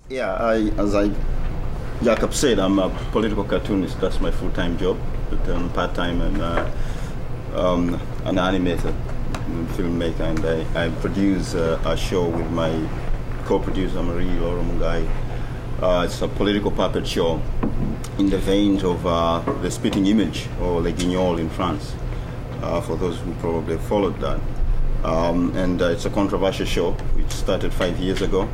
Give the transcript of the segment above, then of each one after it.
Yeah, as Jacob said, I'm a political cartoonist. That's my full-time job. But part-time, I'm an animator, filmmaker, and I produce a show with my co-producer Marie Laura Mungai. It's a political puppet show in the vein of the Spitting Image or Le Guignol in France, for those who probably followed that. And it's a controversial show which started 5 years ago.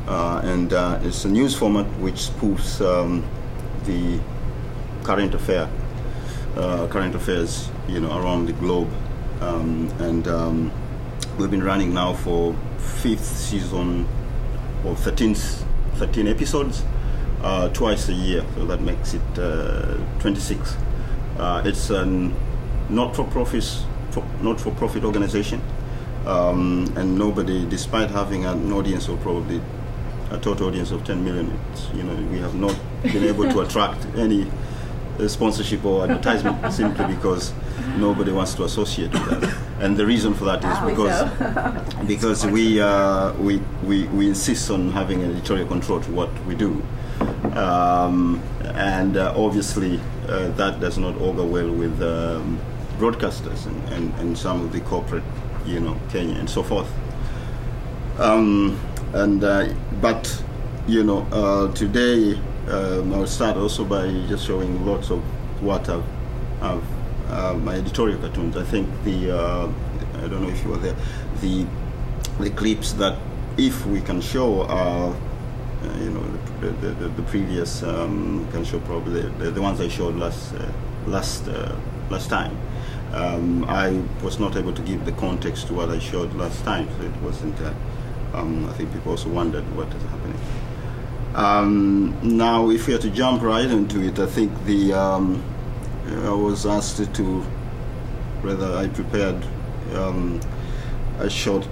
And it's a news format which spoofs the current affairs, around the globe. And we've been running now for 5th season of 13 episodes, twice a year, so that makes it 26. It's a not-for-profit organization, and nobody, despite having an audience of probably a total audience of 10 million, we have not been able to attract any sponsorship or advertisement simply because nobody wants to associate with us. And the reason for that is because we insist on having editorial control to what we do, and obviously that does not augur well with broadcasters and some of the corporate, Kenya and so forth. But today I'll start also by just showing lots of what I've my editorial cartoons. I think I don't know if you were there, the clips that if we can show the previous can show probably the ones I showed last time. I was not able to give the context to what I showed last time, so it wasn't. I think people also wondered what is happening. Now, if we are to jump right into it, I think I was asked to, rather I prepared a short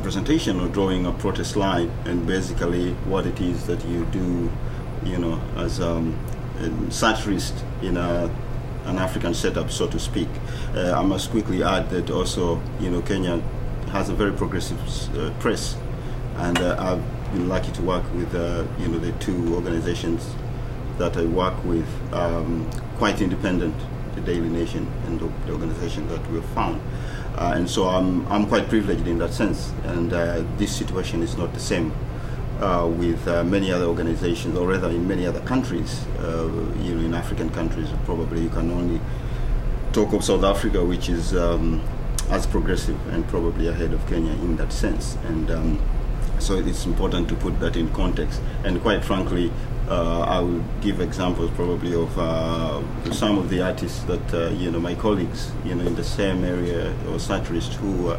presentation of drawing a protest line and basically what it is that you do, as a satirist in an African setup, so to speak. I must quickly add that also, Kenya has a very progressive press, and I've been lucky to work with, the two organizations that I work with, quite independent, the Daily Nation and the organization that we've found. And so I'm quite privileged in that sense, and this situation is not the same with many other organizations, or rather in many other countries, in African countries. Probably you can only talk of South Africa, which is as progressive and probably ahead of Kenya in that sense. And so it's important to put that in context. And quite frankly, I will give examples probably of some of the artists that, my colleagues, in the same area, or satirists who,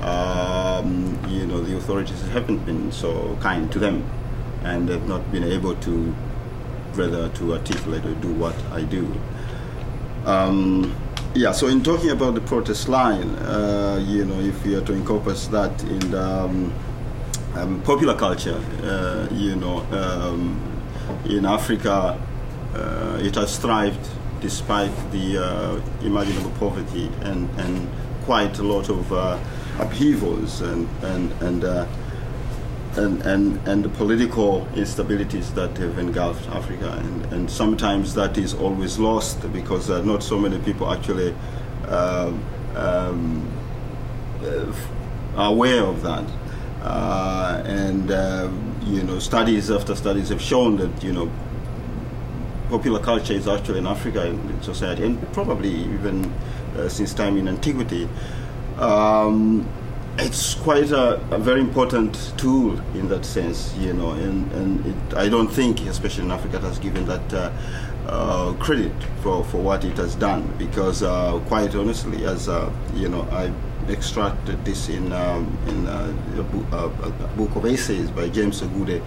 the authorities haven't been so kind to them and have not been able to, rather, to articulate or do what I do. So in talking about the protest line, if we are to encompass that in the popular culture, in Africa, it has thrived despite the imaginable poverty and quite a lot of upheavals and the political instabilities that have engulfed Africa, and sometimes that is always lost because not so many people actually are aware of that. Studies after studies have shown that popular culture is actually in Africa in society, and probably even since time in antiquity. It's quite a very important tool in that sense, I don't think, especially in Africa, it has given that credit for what it has done, because quite honestly, as I extracted this in a book of essays by James Ogude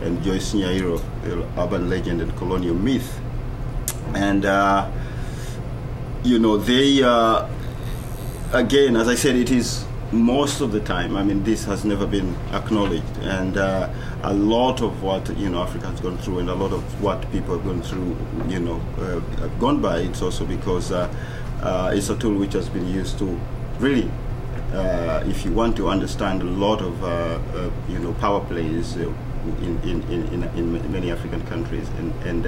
and Joyce Nyairo, Urban Legend and Colonial Myth, and they again, as I said, it is most of the time, this has never been acknowledged, and a lot of what Africa has gone through, and a lot of what people have gone through, have gone by. It's also because it's a tool which has been used to really if you want to understand a lot of power plays in many African countries, and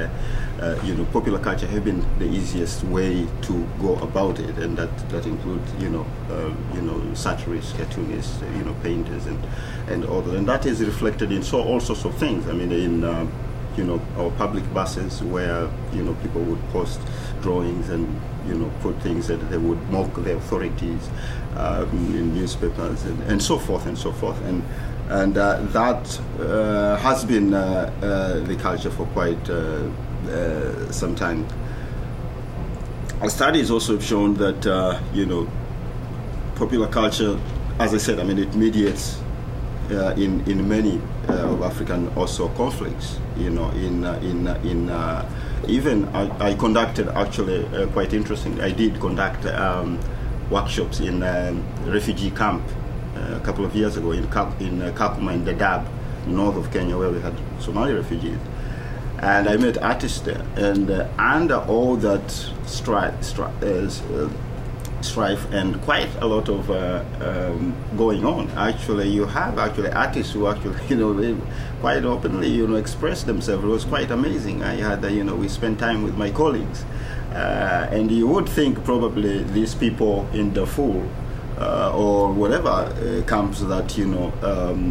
popular culture have been the easiest way to go about it, and that includes satirists, cartoonists, painters, and all that, and that is reflected in all sorts of things. I mean, in our public buses, where people would post drawings and put things that they would mock the authorities, in newspapers, and so forth and so forth, and that has been the culture for quite some time. Our studies also have shown that popular culture, as I said, I mean, it mediates in many of African also conflicts. Even I conducted, actually, quite interesting. I did conduct workshops in refugee camp a couple of years ago in Kakuma in Dadaab, north of Kenya, where we had Somali refugees, and I met artists there. And under all that strife and quite a lot of going on, actually, you have artists who they quite openly express themselves. It was quite amazing. I had we spent time with my colleagues, and you would think probably these people in Darfur or whatever camps that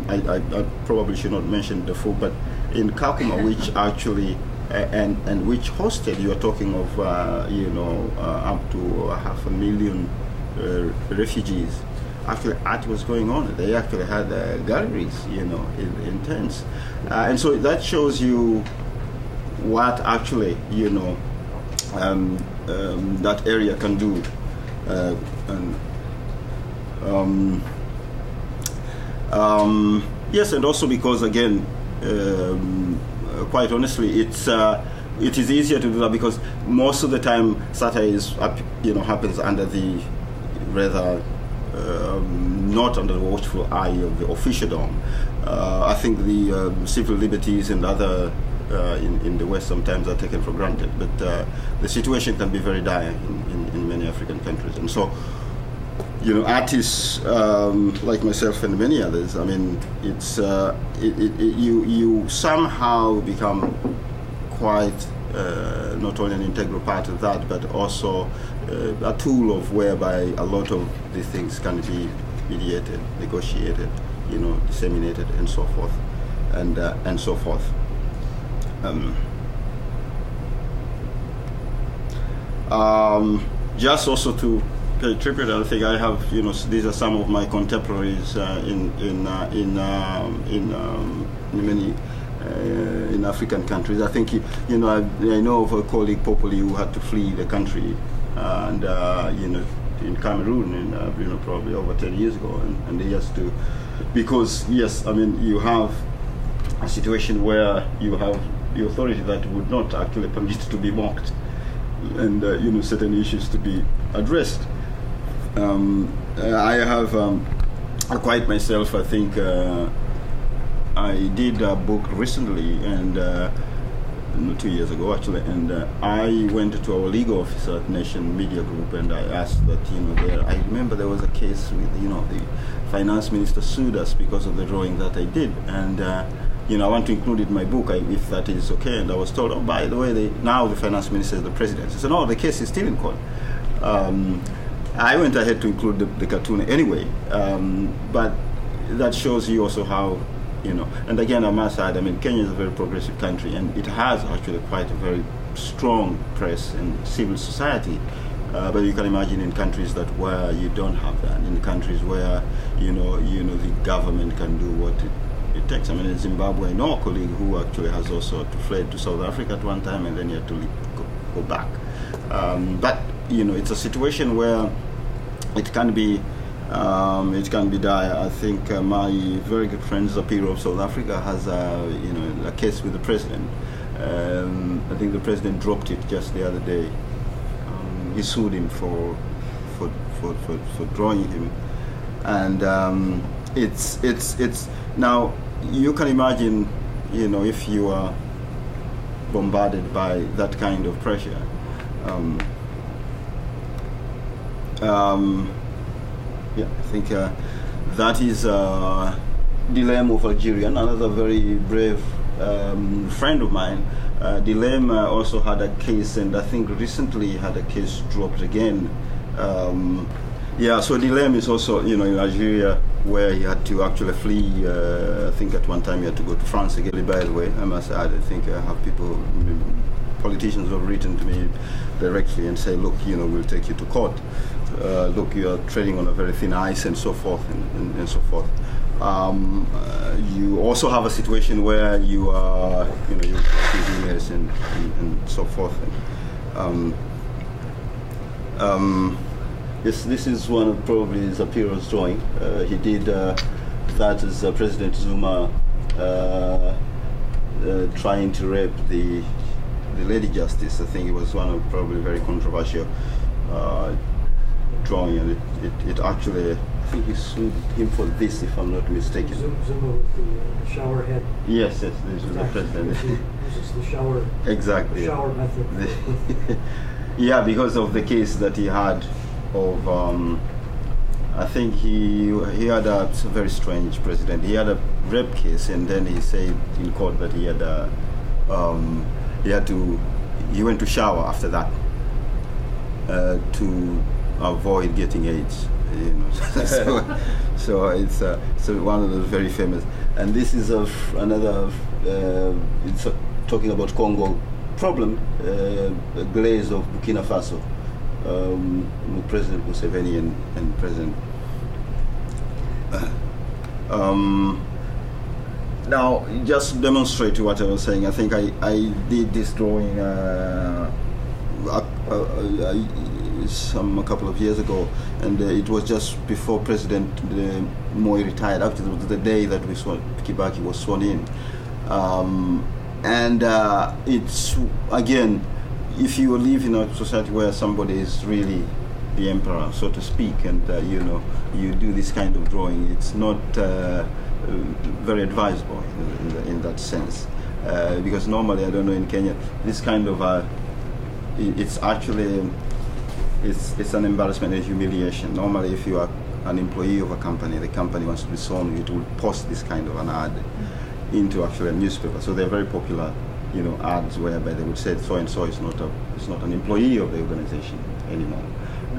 I probably should not mention Darfur, but in Kakuma, which actually and which hosted, you are talking of up to 500,000 refugees. Actually, art was going on. They actually had galleries, in tents, and so that shows you what actually that area can do, yes, and also because, again, quite honestly, it is easier to do that because most of the time satire happens under the rather not under the watchful eye of the officialdom. I think the civil liberties and other in the West sometimes are taken for granted, but the situation can be very dire in many African countries, and so artists like myself and many others, I mean, it's you somehow become quite not only an integral part of that, but also a tool of whereby a lot of these things can be mediated, negotiated, disseminated, and so forth, and so forth. Just also to pay tribute, I think I have, these are some of my contemporaries in many in African countries. I think I know of a colleague, Popoli, who had to flee the country, and in Cameroon, probably over 10 years ago, and he has to, because yes, I mean, you have a situation where you have the authority that would not actually permit to be mocked, and certain issues to be addressed. I have acquired myself, I think, I did a book recently, and 2 years ago actually, and I went to our legal officer at Nation Media Group, and I asked that, I remember there was a case with, the finance minister sued us because of the drawing that I did, and I want to include it in my book, if that is okay. And I was told, oh, by the way, now the finance minister is the president. I said, no, the case is still in court. I went ahead to include the cartoon anyway, but that shows you also how, and again, I must add, I mean, Kenya is a very progressive country, and it has actually quite a very strong press and civil society. But you can imagine in countries where you don't have that, in countries where, the government can do what it takes. I mean, in Zimbabwe, I know a colleague who actually has also fled to South Africa at one time, and then he had to go back. But it's a situation where it can be dire. I think my very good friend Zapiro of South Africa has a case with the president. I think the president dropped it just the other day. He sued him for drawing him, and it's now you can imagine, if you are bombarded by that kind of pressure. Yeah, I think that is Dilem of Algerian, another very brave friend of mine. Dilem also had a case, and I think recently had a case dropped again. Yeah, so Dilem is also, in Algeria, where he had to actually flee. I think at one time he had to go to France again. By the way, I must add, I think I have politicians who have written to me directly and say, look, we'll take you to court. Look, you are treading on a very thin ice, and so forth, and so forth. You also have a situation where you are, you accuse emails and so forth. This is one of probably his appearance drawing. He did that as President Zuma trying to rape the Lady Justice. I think it was one of probably very controversial drawing, and it actually, I think he sued him for this, if I'm not mistaken. Zuma with the shower head. Yes, this was the president. This is the shower. Exactly. The shower method. Yeah, because of the case that he had of, I think he had a very strange president. He had a rape case, and then he said in court that he went to shower after that to avoid getting AIDS. So it's one of the very famous. And this is another. It's talking about Congo problem, glaze of Burkina Faso. President Museveni and President. Now, just to demonstrate what I was saying, I think I did this drawing a couple of years ago, and it was just before President Moi retired. After the day that Kibaki was sworn in, and it's again, if you live in a society where somebody is really the emperor, so to speak, and you do this kind of drawing, it's not very advisable in that sense, because normally, I don't know, in Kenya, this kind of it's actually it's an embarrassment and humiliation. Normally, if you are an employee of a company, the company wants to be shown, it will post this kind of an ad into actually a newspaper. So they're very popular, ads whereby they would say so and so is not an employee of the organization anymore.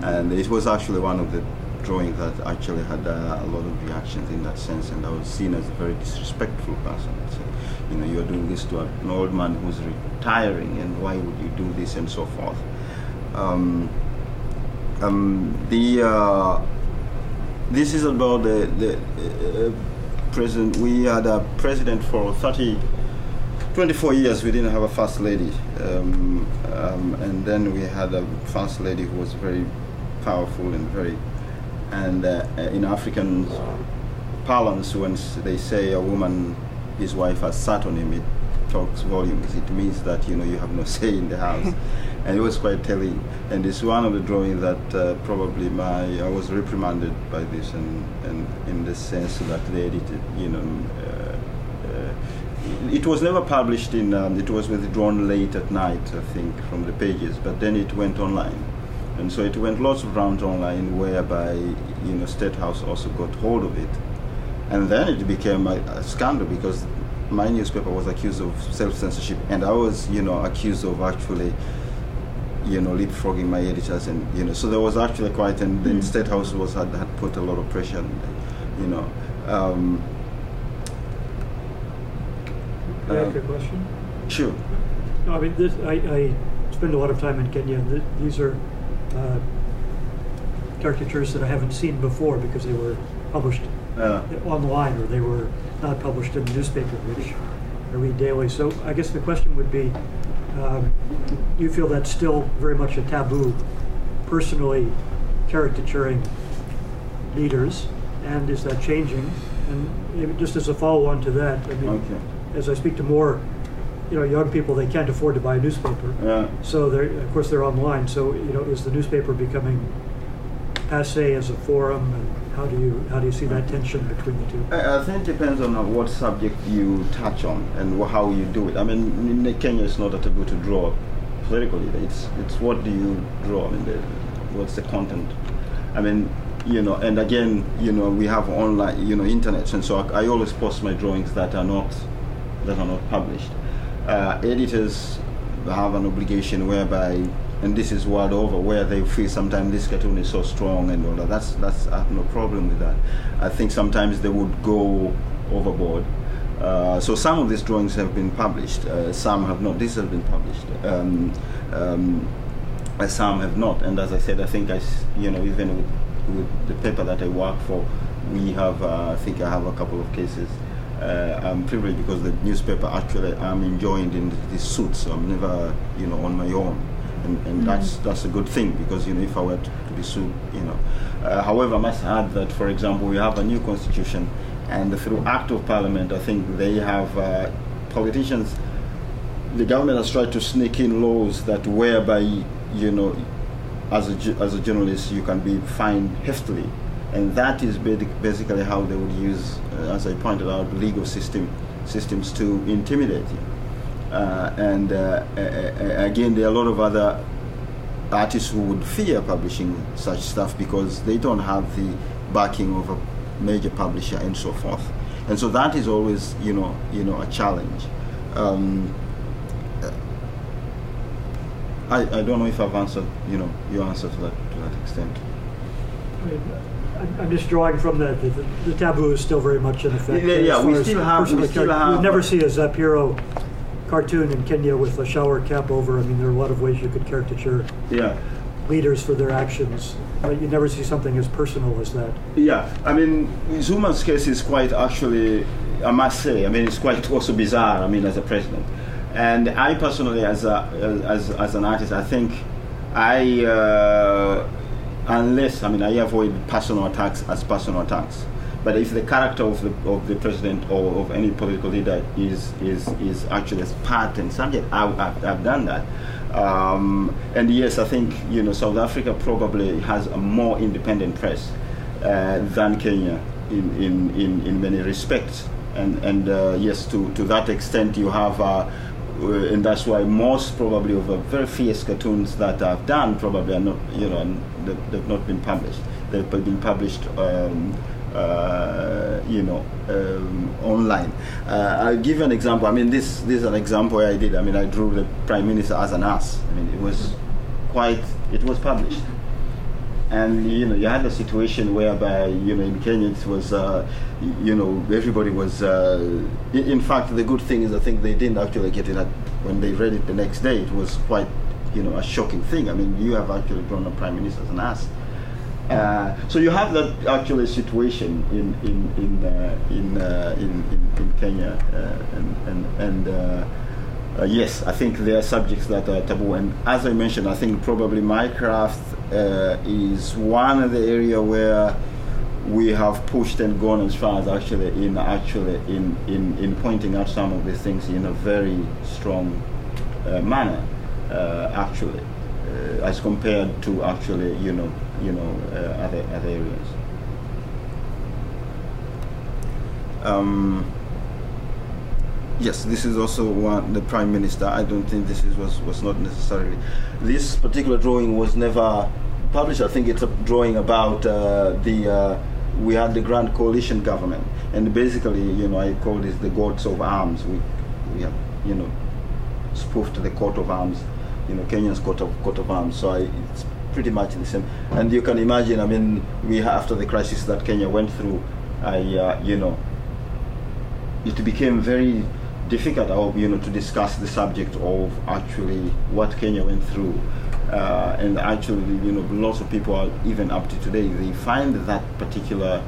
And it was actually one of the drawings that actually had a lot of reactions in that sense, and I was seen as a very disrespectful person. So, you are doing this to an old man who's retiring, and why would you do this, and so forth. This is about the president. We had a president for 24 years. We didn't have a first lady, and then we had a first lady who was very powerful and in African parlance, when they say a woman, his wife has sat on him, it talks volumes. It means that you have no say in the house. And it was quite telling. And it's one of the drawings that probably I was reprimanded by this, and in the sense that they edited, it was never published it was withdrawn late at night, I think, from the pages, but then it went online. And so it went lots of rounds online, whereby, State House also got hold of it. And then it became a scandal, because my newspaper was accused of self-censorship, and I was, accused of actually, leapfrogging my editors, and, so there was actually quite, and then State House had put a lot of pressure, Can I ask a question? Sure. No, I mean, I spend a lot of time in Kenya. These are caricatures that I haven't seen before, because they were published online, or they were not published in the newspaper, which I read daily. So I guess the question would be, you feel that's still very much a taboo, personally caricaturing leaders, and is that changing? And maybe just as a follow-on to that, I mean, as I speak to more young people, they can't afford to buy a newspaper. Yeah. So of course they're online. So is the newspaper becoming passé as a forum, and how do you see that tension between the two? I think it depends on what subject you touch on and how you do it. I mean, in Kenya, it's not a taboo to draw politically. It's what do you draw? I mean, what's the content? I mean, and again, we have online, internet, and so I always post my drawings that are not published. Editors have an obligation whereby, and this is world over, where they feel sometimes this cartoon is so strong and all that. That's I have no problem with that. I think sometimes they would go overboard. So some of these drawings have been published, some have not. This has been published. Some have not, and as I said, I think even with the paper that I work for, we have. I think I have a couple of cases. I'm privileged because the newspaper actually I'm enjoined in this suit, so I'm never on my own, and that's a good thing, because if I were to be sued, However, I must add that, for example, we have a new constitution, and through Act of Parliament, I think they have politicians. The government has tried to sneak in laws that whereby as a journalist you can be fined heftily, and that is basically how they would use, as I pointed out, legal systems to intimidate you. Again, there are a lot of other artists who would fear publishing such stuff because they don't have the backing of a major publisher and so forth, and so that is always a challenge. I don't know if I've answered your answer to that extent. I'm just drawing from the taboo is still very much in effect. Yeah, we still have. You never see a Zapiro cartoon in Kenya with a shower cap over. I mean, there are a lot of ways you could caricature leaders for their actions, but you never see something as personal as that. Yeah, I mean, Zuma's case is quite, actually, I must say, I mean, it's quite also bizarre, I mean, as a president. And I personally, as an artist, I think unless, I mean, I avoid personal attacks as personal attacks. But if the character of the president or of any political leader is actually as part and subject, I've done that. And yes, I think South Africa probably has a more independent press than Kenya in many respects. And yes, to that extent, you have. And that's why most probably of the very fierce cartoons that I've done probably are not, they've not been published. They've been published, online. I'll give you an example. I mean, this is an example I did. I mean, I drew the Prime Minister as an ass. I mean, it was published. And you had a situation whereby in Kenya it was everybody was in fact, the good thing is I think they didn't actually get it when they read it the next day. It was quite a shocking thing. I mean, you have actually drawn a prime minister as an ass. So you have that actually situation in Kenya, yes, I think there are subjects that are taboo, and as I mentioned, I think probably my craft is one of the area where we have pushed and gone as far as actually in pointing out some of these things in a very strong manner, actually, as compared to actually other areas. Yes, this is also the Prime Minister. I don't think this was not necessarily. This particular drawing was never published. I think it's a drawing about we had the Grand Coalition government, and basically, I call this the gods of arms. We have, spoofed the coat of arms, Kenya's coat of arms. So it's pretty much the same. And you can imagine, I mean, after the crisis that Kenya went through, it became very difficult, to discuss the subject of actually what Kenya went through, and actually, lots of people are, even up to today, they find that particular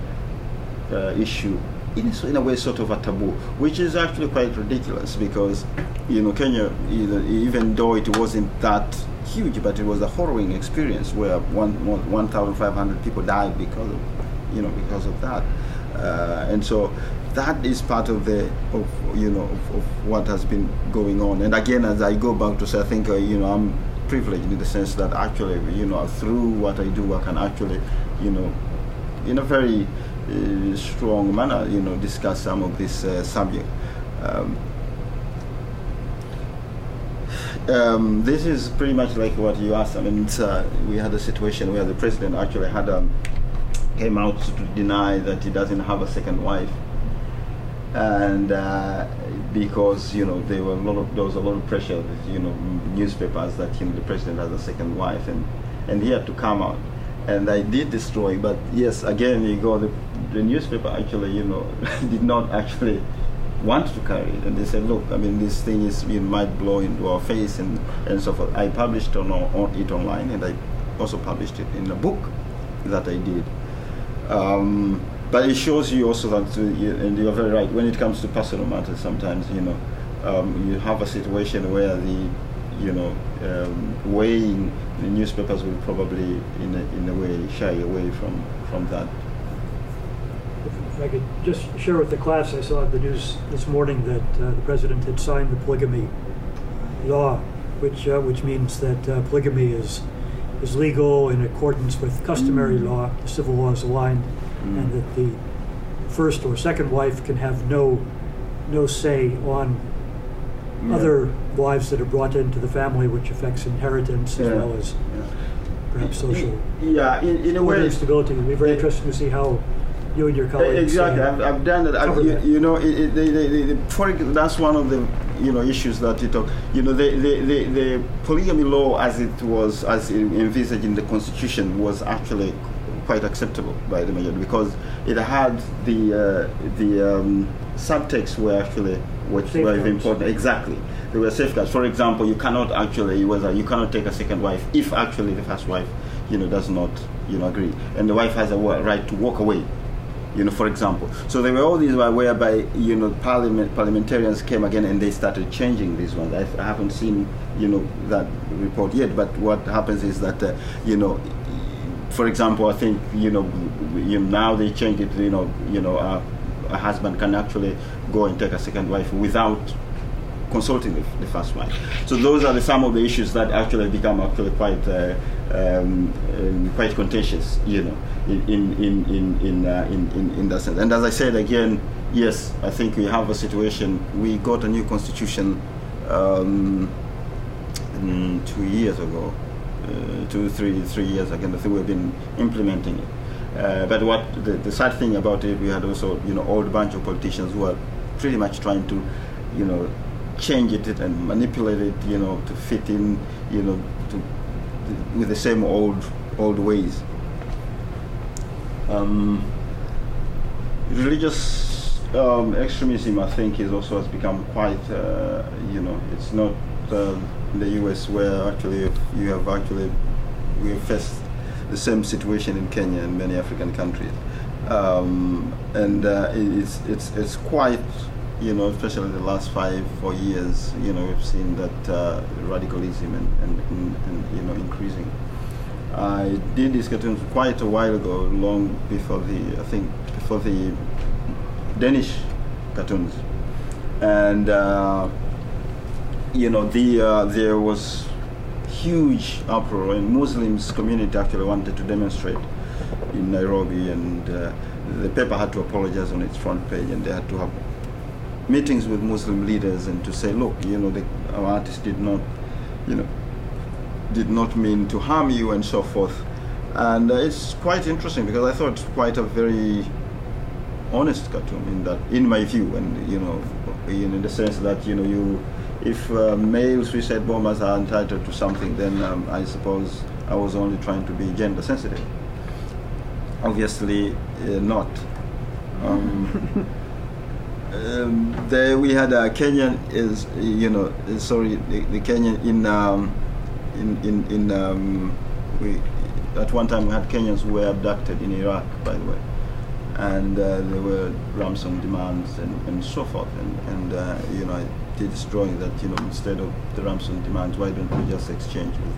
issue in a way sort of a taboo, which is actually quite ridiculous, because Kenya, even though it wasn't that huge, but it was a harrowing experience where 1,500 people died because of that, and so that is part of what has been going on. And again, as I go back to say, I think I'm privileged in the sense that actually through what I do, I can actually in a very strong manner discuss some of this subject. This is pretty much like what you asked. I mean, we had a situation where the president actually had came out to deny that he doesn't have a second wife, and because there was a lot of pressure with newspapers that the president has a second wife, and he had to come out. And I did this drawing, but yes, again, the newspaper actually did not actually want to carry it, and they said, look, I mean, this thing is might blow into our face and so forth. I published it online, and I also published it in a book that I did. But it shows you also that, and you're very right, when it comes to personal matters, sometimes you have a situation where weighing the newspapers will probably in a way shy away from that. If I could just share with the class, I saw in the news this morning that the president had signed the polygamy law, which means that polygamy is legal in accordance with customary law. The civil law is aligned, and that the first or second wife can have no say on other wives that are brought into the family, which affects inheritance as well as perhaps social in a way stability. It'll be very interesting to see how you and your colleagues exactly. I've done that. That's one of the issues that you talk. The polygamy law, as envisaged in the Constitution, was actually quite acceptable by the majority, because it had the subtext were actually which were important. Exactly, there were safeguards. For example, you cannot take a second wife if actually the first wife does not agree, and the wife has a right to walk away. For example. So there were all these whereby parliamentarians came again and they started changing these ones. I haven't seen that report yet, but what happens is that for example, I think now they changed it. A husband can actually go and take a second wife without consulting the first wife. So those are some of the issues that actually become quite contentious, in that sense. And as I said again, yes, I think we have a situation. We got a new constitution 2 years ago, 3 years ago. I think we've been implementing it. But what the sad thing about it, we had also old bunch of politicians who are pretty much trying to change it and manipulate it to fit in with the same old ways. Religious extremism, I think, has become quite it's not in the US where actually we have faced the same situation in Kenya and many African countries, and it's quite especially in the last 4 years, we've seen that radicalism and increasing. I did these cartoons quite a while ago, long before the Danish cartoons, and there was huge uproar, and Muslims community actually wanted to demonstrate in Nairobi, and the paper had to apologize on its front page, and they had to have meetings with Muslim leaders and to say, look, our artist did not mean to harm you and so forth. And it's quite interesting because I thought it's quite a very honest cartoon in my view, and in the sense that if male suicide bombers are entitled to something, then I suppose I was only trying to be gender sensitive. Obviously not. We had a Kenyan the Kenyan at one time we had Kenyans who were abducted in Iraq, by the way, and there were ransom demands and so forth, and I did this drawing that instead of the ransom demands, why don't we just exchange with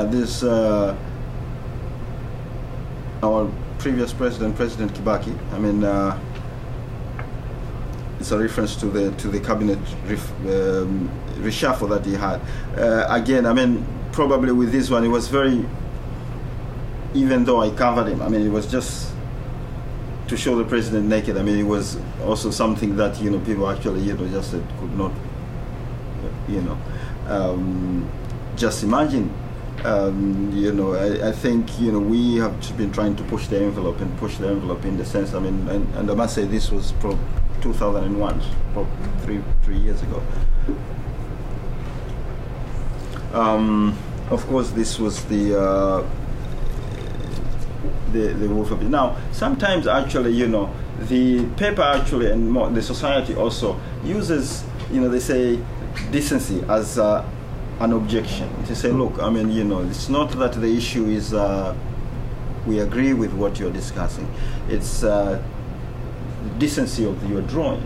it? This our previous President Kibaki. I mean, it's a reference to the cabinet reshuffle that he had. Again, I mean, probably with this one, it was very. Even though I covered him, I mean, it was just to show the president naked. I mean, it was also something that people actually just could not just imagine I think we have been trying to push the envelope in the sense. I mean, and I must say this was 2001, three years ago. Of course, this was the Wolf of it. Now, sometimes actually, the paper actually and the society also uses, they say, decency as an objection. To say, look, I mean, it's not that the issue is we agree with what you're discussing. It's decency of your drawing.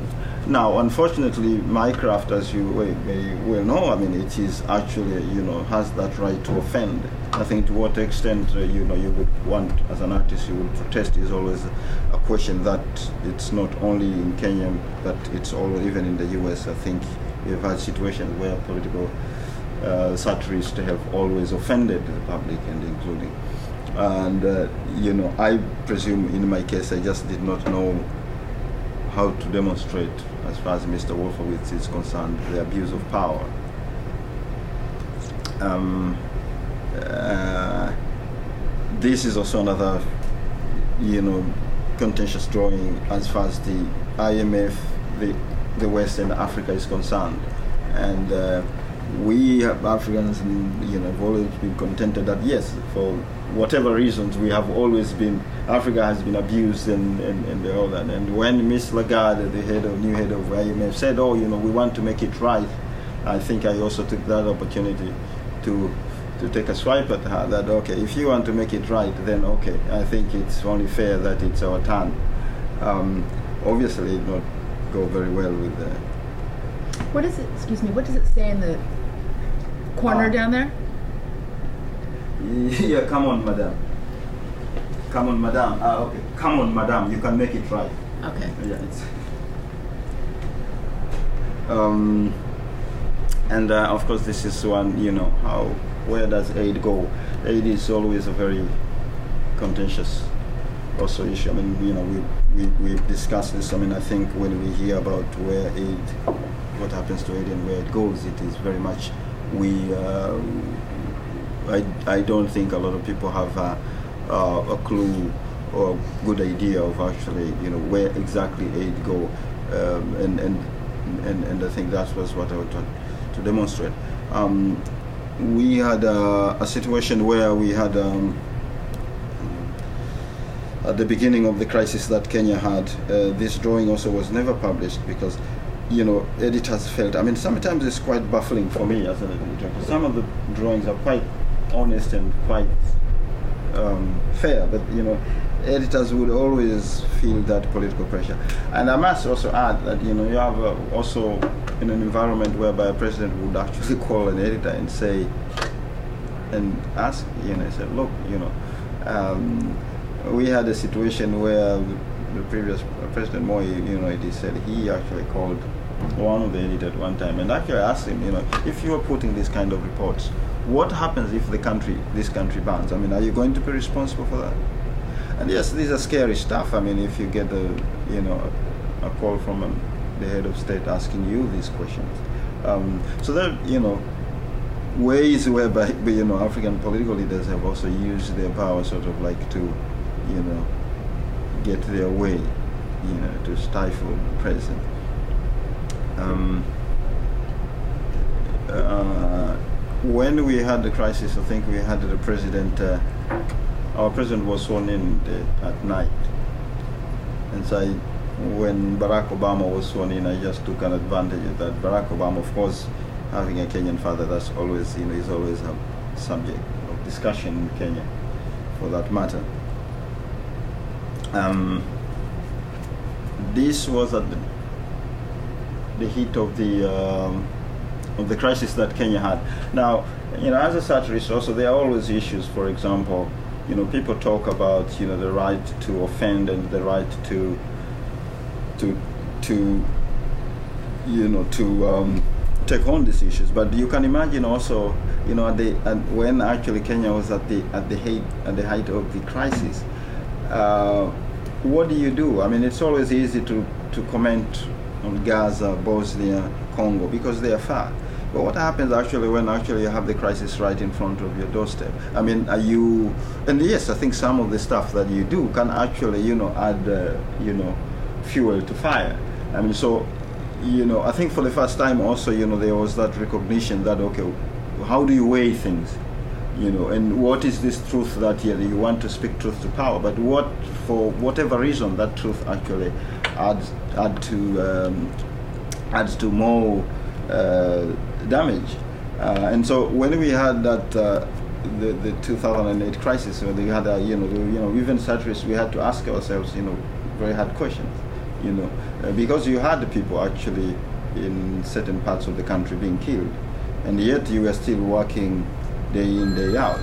Now, unfortunately, my craft, as you may well know, I mean, it is actually, has that right to offend. I think to what extent, you would want, as an artist, you would protest is always a question that it's not only in Kenya, but it's all even in the US. I think we've had situations where political satirists have always offended the public, and including. And, I presume in my case, I just did not know how to demonstrate, as far as Mr. Wolfowitz is concerned, the abuse of power. This is also another, contentious drawing as far as the IMF, the West and Africa is concerned. And we Africans, have always been contented that yes, for whatever reasons, we have always been, Africa has been abused and all that. And when Ms. Lagarde, the new head of IMF, said, oh, we want to make it right, I think I also took that opportunity to take a swipe at her, that, okay, if you want to make it right, then okay, I think it's only fair that it's our turn. Obviously, it not go very well with the... What is it, excuse me, what does it say in the corner down there? Yeah, come on, madam. Come on, madam. Okay. Come on, madam. You can make it right. Okay. Yeah. It's, and of course, this is one. Where does aid go? Aid is always a very contentious also issue. I mean, we've discussed this. I mean, I think when we hear about where aid, what happens to aid and where it goes, it is very much I don't think a lot of people have a clue or good idea of actually, where exactly aid go, and I think that was what I was trying to demonstrate. We had a situation where we had at the beginning of the crisis that Kenya had, this drawing also was never published because editors felt, I mean, sometimes it's quite baffling for me as an editor. Some of the drawings are quite honest and quite fair, but editors would always feel that political pressure. And I must also add that you have also in an environment whereby a president would actually call an editor and say, and ask, say, look, we had a situation where the previous President Moi, he said he actually called one of the editors at one time and actually asked him, if you are putting this kind of reports, what happens if this country bans? I mean, are you going to be responsible for that? And yes, these are scary stuff. I mean, if you get a call from the head of state asking you these questions. So there, ways whereby, African political leaders have also used their power sort of like to, get their way, to stifle the president. When we had the crisis, I think we had the president, our president was sworn in at night. And so when Barack Obama was sworn in, I just took an advantage of that. Barack Obama, of course, having a Kenyan father, that's always, is always a subject of discussion in Kenya, for that matter. This was at the heat of the crisis that Kenya had. Now, as a satirist, also there are always issues. For example, people talk about the right to offend and the right to take on these issues. But you can imagine also, when actually Kenya was at the height of the crisis. What do you do? I mean, it's always easy to comment on Gaza, Bosnia, Congo, because they are far. But what happens actually when actually you have the crisis right in front of your doorstep? I mean, are you? And yes, I think some of the stuff that you do can actually, add, fuel to fire. I mean, so, I think for the first time also, there was that recognition that, okay, how do you weigh things? And what is this truth that you want to speak truth to power, but what, for whatever reason, that truth actually adds to more damage. And so when we had that the 2008 crisis, where we had even satirists, we had to ask ourselves very hard questions, because you had people actually in certain parts of the country being killed, and yet you were still working day in, day out.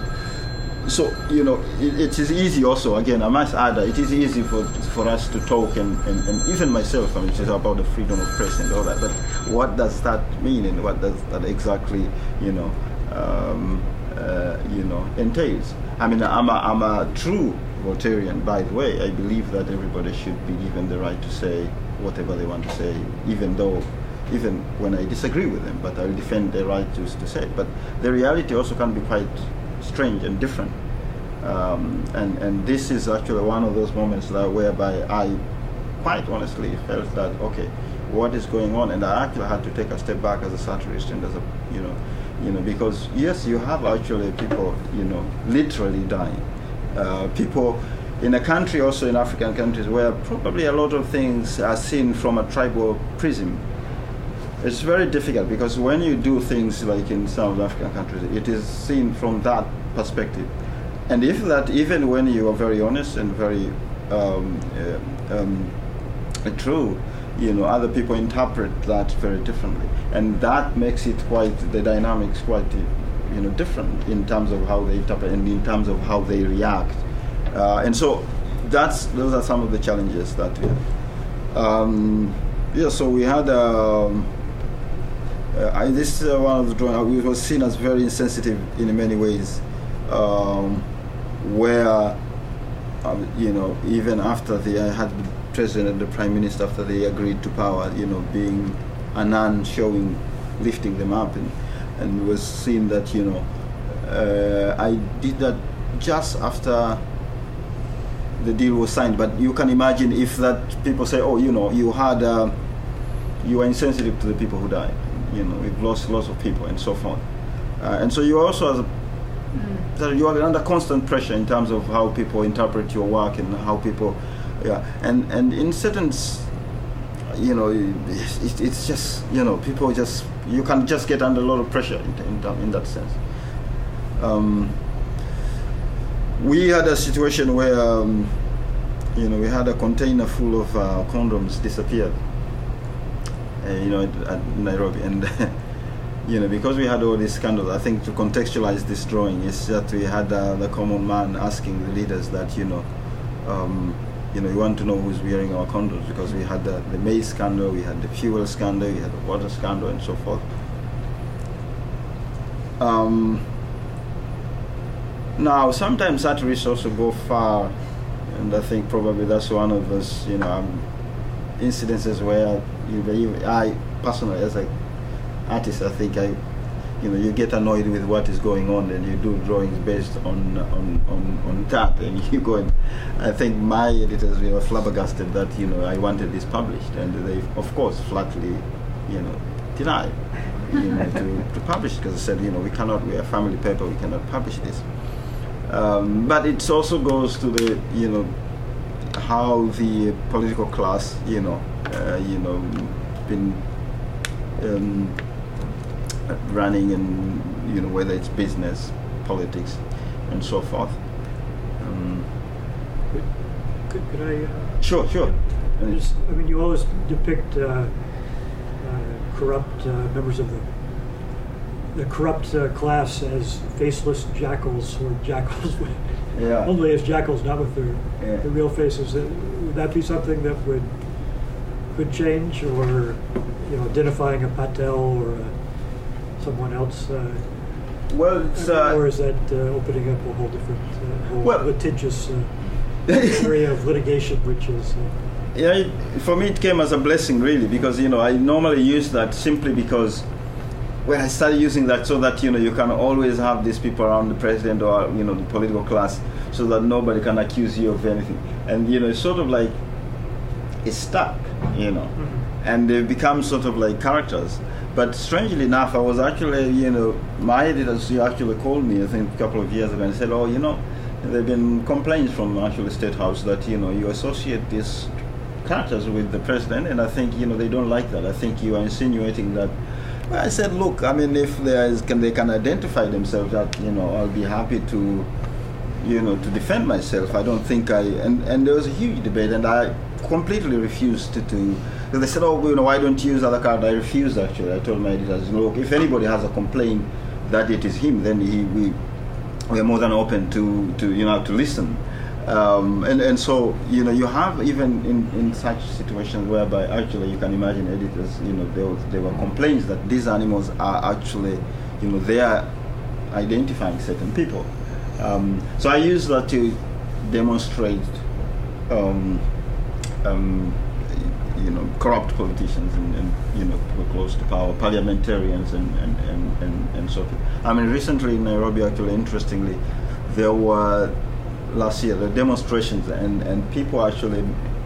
So, it is easy also, again, I must add that it is easy for us to talk, and even myself, I mean, it's about the freedom of press and all that, but what does that mean, and what does that exactly, entails? I mean, I'm a true Voltairean, by the way. I believe that everybody should be given the right to say whatever they want to say, even when I disagree with them, but I'll defend their right to say it. But the reality also can be quite strange and different. And this is actually one of those moments whereby I quite honestly felt that, okay, what is going on? And I actually had to take a step back as a satirist and as a, because yes, you have actually people, literally dying. People in a country, also in African countries, where probably a lot of things are seen from a tribal prism. It's very difficult because when you do things like in some African countries, it is seen from that perspective. And if that, even when you are very honest and very true, other people interpret that very differently. And that makes it the dynamics quite, different in terms of how they interpret and in terms of how they react. And so those are some of the challenges that we have. So we had this is one of the drawings. It was seen as very insensitive in many ways, where even after I had the president and the prime minister, after they agreed to power, being a nun lifting them up, and it was seen that I did that just after the deal was signed. But you can imagine if that people say, oh, you were insensitive to the people who died. We've lost lots of people and so forth. And so you also, you are under constant pressure in terms of how people interpret your work and how people, and in certain, it's just, people just, you can just get under a lot of pressure in that sense. We had a situation where, we had a container full of condoms disappeared. At Nairobi, and because we had all these scandals, I think to contextualize this drawing is that we had the common man asking the leaders that we want to know who's wearing our condoms, because we had the maize scandal, we had the fuel scandal, we had the water scandal, and so forth. Now, sometimes satirists also go far, and I think probably that's one of those incidences where I personally, as an artist, I think you get annoyed with what is going on, and you do drawings based on that, and you go and I think my editors were flabbergasted that I wanted this published, and they of course flatly denied to publish, because they said we're a family paper, we cannot publish this. But it also goes to the how the political class been running, and whether it's business, politics, and so forth. Could I? Sure. You always depict corrupt members of the corrupt class as faceless jackals, or jackals only as jackals, not with their real faces. Would that be something that could change, or identifying a Patel or someone else? Well, it's, or is that opening up a whole different, litigious area of litigation, which is... for me it came as a blessing, really, because I normally use that simply because when I started using that, so that you can always have these people around the president or the political class, so that nobody can accuse you of anything, and it's sort of like it's stuck, and they become sort of like characters. But strangely enough, I was actually, my editors actually called me, I think, a couple of years ago and said, oh, there have been complaints from actually State House that, you associate these characters with the president, and I think, they don't like that. I think you are insinuating that. Well, I said, look, I mean, if they can identify themselves, that, I'll be happy to, to defend myself. I don't think and there was a huge debate, and I completely refused to. They said, oh, why don't you use other card? I refused, actually. I told my editors, look, if anybody has a complaint that it is him, then we are more than open to listen. And so, you have even in such situations whereby actually you can imagine editors, there were complaints that these animals are actually, they are identifying certain people. So I use that to demonstrate corrupt politicians and people close to power, parliamentarians and so forth. I mean, recently in Nairobi, actually, interestingly, there were last year the demonstrations, and people actually,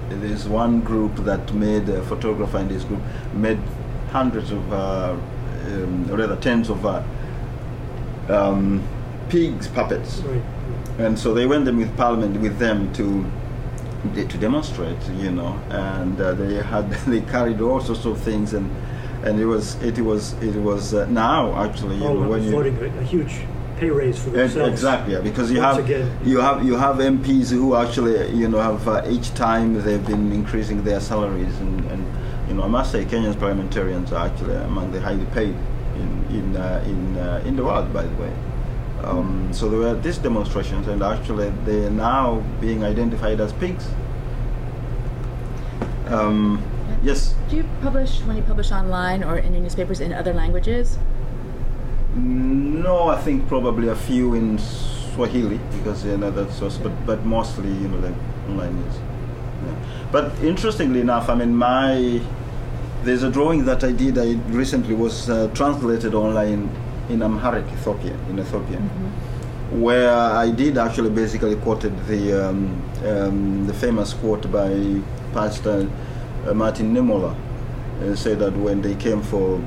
there's one group that made, a photographer in this group made hundreds of, rather tens of pigs puppets, Right. and so they went them with Parliament with them to demonstrate, and they carried all sorts of things, and it was now actually when you floating a huge pay raise for themselves. Exactly, yeah, because you Once have again. you have MPs who actually have each time they've been increasing their salaries, and I must say Kenya's parliamentarians are actually among the highly paid in the world, by the way. So there were these demonstrations, and actually they are now being identified as pigs. Yes. Do you publish, when you publish online or in your newspapers, in other languages? No, I think probably a few in Swahili, because that's also, but mostly like online is. Yeah. But interestingly enough, I mean, there's a drawing that I did. I recently was translated online in Amharic, Ethiopia, mm-hmm. where I did actually basically quoted the famous quote by Pastor Martin Niemöller, said that when they came for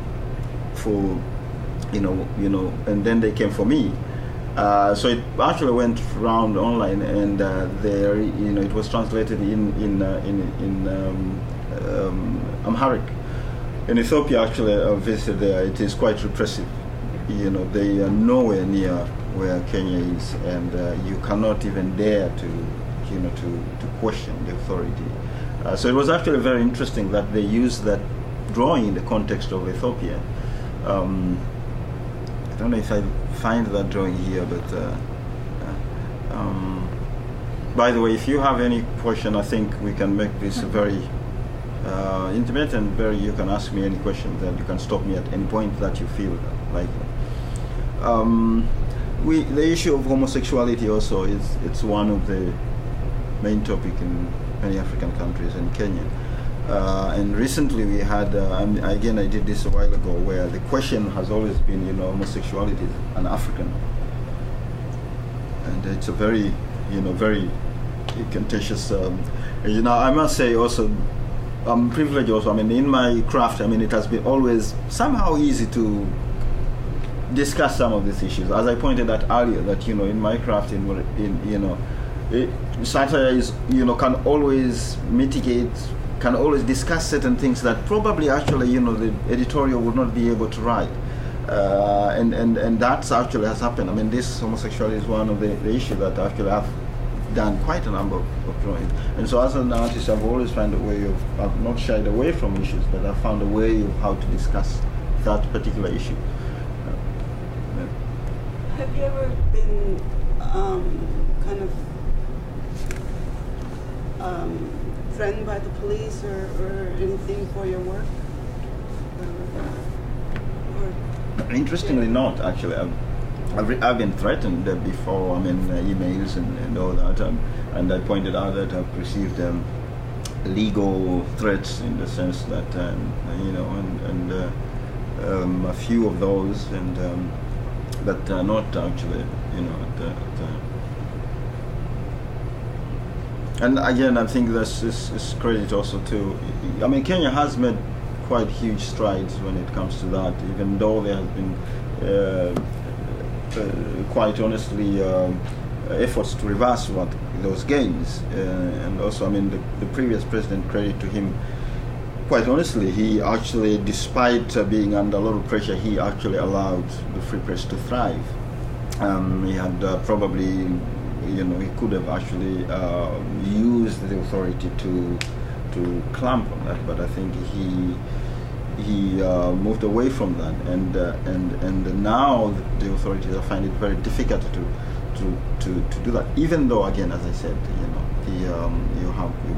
and then they came for me. So it actually went around online, and there, it was translated in Amharic. In Ethiopia, actually, I visited there. It is quite repressive. They are nowhere near where Kenya is, and you cannot even dare to question the authority. So it was actually very interesting that they used that drawing in the context of Ethiopia. I don't know if I find that drawing here, but by the way, if you have any question, I think we can make this very intimate and you can ask me any questions, and you can stop me at any point that you feel like. The issue of homosexuality also it's one of the main topic in many African countries, and Kenya. And recently we had, again, I did this a while ago, where the question has always been, homosexuality is an African, and it's a very, very contentious. I must say also, I'm privileged also. I mean, in my craft, I mean, it has been always somehow easy to discuss some of these issues. As I pointed out earlier, that in my craft, satire is, can always mitigate, can always discuss certain things that probably actually, the editorial would not be able to write. And that's actually has happened. I mean, this homosexuality is one of the issues that actually I've done quite a number of drawings. And so as an artist, I've always found a way I've not shied away from issues, but I've found a way of how to discuss that particular issue. Have you ever been kind of threatened by the police or anything for your work? Interestingly, not actually. I've been threatened before. I mean, emails and all that, and I pointed out that I've received legal threats in the sense that a few of those, and but not actually, and again, I think this is credit also to, I mean, Kenya has made quite huge strides when it comes to that, even though there has been quite honestly efforts to reverse those gains, and also, I mean, the previous president, credit to him, quite honestly, he actually, despite being under a lot of pressure, he actually allowed the free press to thrive. He had probably, he could have actually used the authority to clamp on that, but I think he moved away from that, and now the authorities are finding it very difficult to do that. Even though, again, as I said, we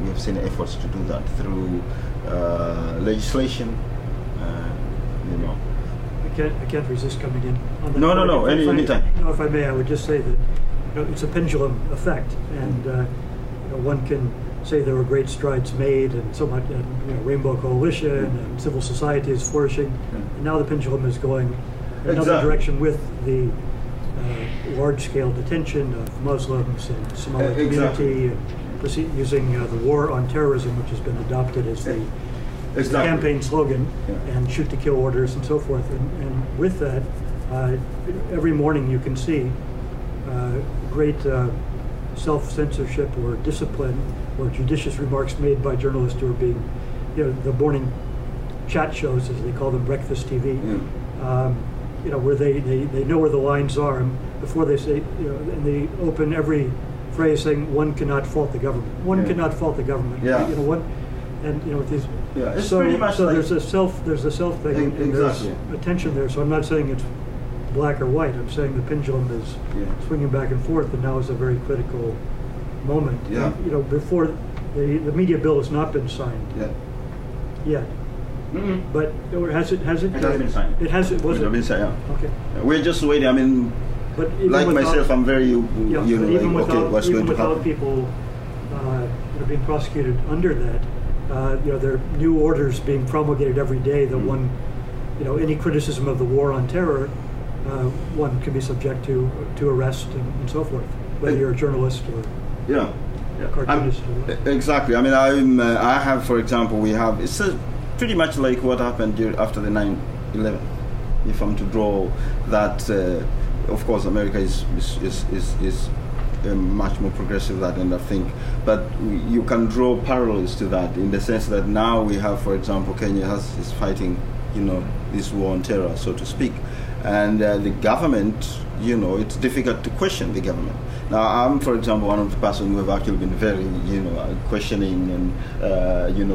have seen efforts to do that through legislation. I can't resist coming in on that. No, anytime. If I may, I would just say that it's a pendulum effect, and one can say there were great strides made, and so much, Rainbow Coalition and civil society is flourishing, and now the pendulum is going another direction with the large-scale detention of Muslims and Somali community, and using the war on terrorism, which has been adopted as the campaign slogan, and shoot to kill orders and so forth. And with that, every morning you can see great self-censorship or discipline or judicious remarks made by journalists who are being, the morning chat shows, as they call them, breakfast TV, where they know where the lines are, and before they say, and they open every phrase saying, one cannot fault the government. One cannot fault the government. With these, it's so pretty much like, there's a self thing, and there's a tension there. So I'm not saying it's black or white. I'm saying the pendulum is swinging back and forth, and now is a very critical moment. And, before the media bill has not been signed yet. But has it? It has been signed. It has. Was it? Been signed, Okay. We're just waiting. I mean, but like myself, I'm very, even without, what's going to happen? people being prosecuted under that, there are new orders being promulgated every day that one, any criticism of the war on terror, one can be subject to arrest and so forth, whether you're a journalist or cartoonist. Exactly. I mean, I have, for example, it's pretty much like what happened after the 9/11. If I'm to draw that, of course, America is much more progressive than that, and I think, but you can draw parallels to that in the sense that now we have, for example, Kenya is fighting, this war on terror, so to speak, and the government, it's difficult to question the government. Now, I'm, for example, one of the persons who have actually been very, questioning, and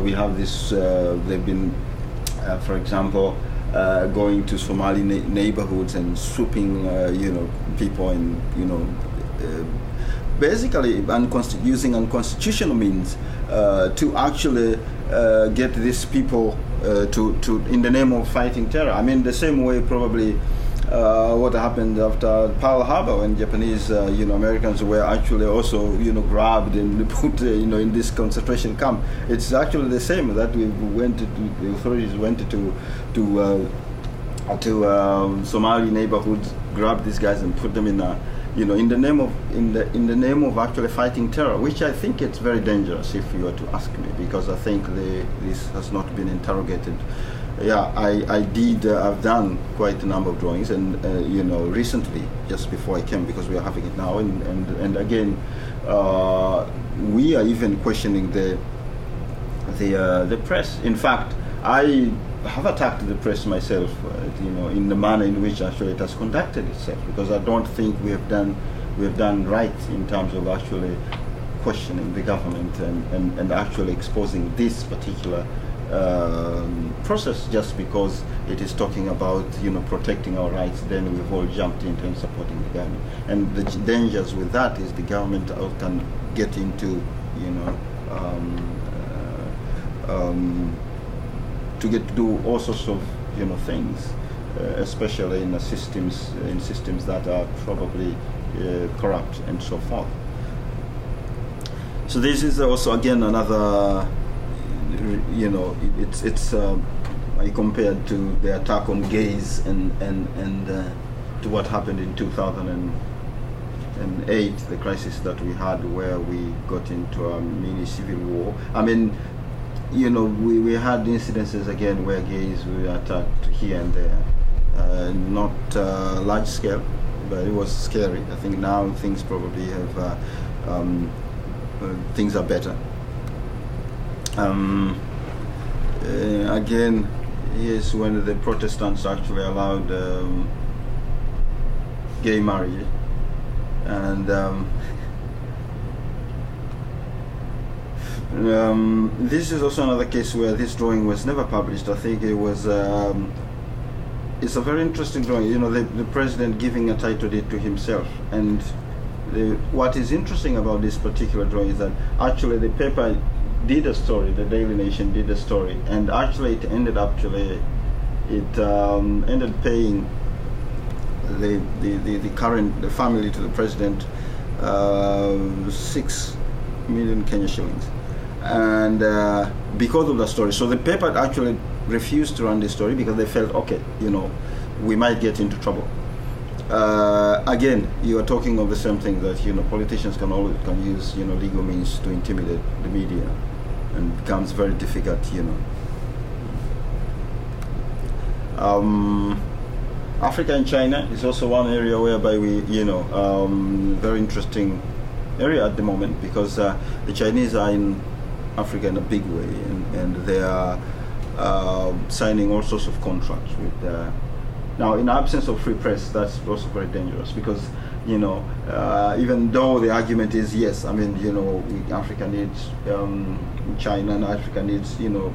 we have this. They've been, for example, going to Somali neighborhoods and swooping, people, and basically using unconstitutional means to actually get these people to in the name of fighting terror. I mean, the same way probably what happened after Pearl Harbor, when Japanese, Americans were actually also, grabbed and put, in this concentration camp. It's actually the same that the authorities went to Somali neighborhoods, grabbed these guys and put them in in the name of actually fighting terror, which I think it's very dangerous, if you were to ask me, because I think this has not been interrogated. I've done quite a number of drawings, and recently, just before I came, because we are having it now, and again, we are even questioning the press. In fact, I have attacked the press myself, in the manner in which actually it has conducted itself, because I don't think we have done right in terms of actually questioning the government and actually exposing this particular process just because it is talking about protecting our rights. Then we've all jumped into and supporting the government, and the dangers with that is the government can get into to get to do all sorts of things, especially in systems that are probably corrupt and so forth. So this is also again another, it's I compared to the attack on gays and to what happened in 2008, the crisis that we had where we got into a mini civil war. I mean, you know, we had incidences again where gays were attacked here and there, not large scale, but it was scary. I think now things probably have, things are better. Again, yes, when the Protestants actually allowed gay marriage, and this is also another case where this drawing was never published. I think it was, it's a very interesting drawing, you know, the president giving a title deed to himself. And what is interesting about this particular drawing is that actually the paper did a story, the Daily Nation did a story, and actually it ended ended paying the family to the president 6 million Kenya shillings, and because of the story. So the paper actually refused to run the story because they felt, okay, you know, we might get into trouble. Again, you are talking of the same thing, that, you know, politicians can use, you know, legal means to intimidate the media, and it becomes very difficult, you know. Africa and China is also one area whereby we, you know, very interesting area at the moment, because the Chinese are in Africa in a big way, and they are signing all sorts of contracts with. Now, in absence of free press, that's also very dangerous, because, you know, even though the argument is yes, I mean, you know, Africa needs China, and Africa needs, you know,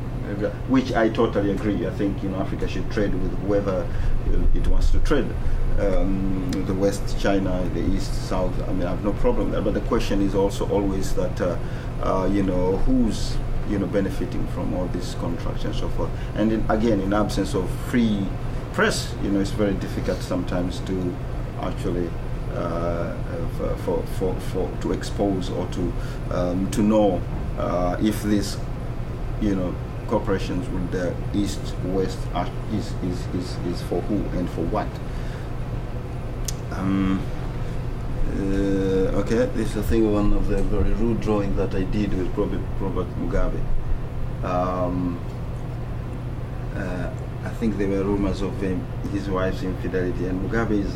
which I totally agree. I think, you know, Africa should trade with whoever it wants to trade. The West, China, the East, South, I mean, I have no problem there. But the question is also always that, you know, who's, you know, benefiting from all these contracts and so forth. And again, in absence of free press, you know, it's very difficult sometimes to actually to expose or to know if this, you know, corporations with the East West is for who and for what. Okay, this is I think one of the very rude drawing that I did with Robert Mugabe. I think there were rumors of his wife's infidelity, and Mugabe is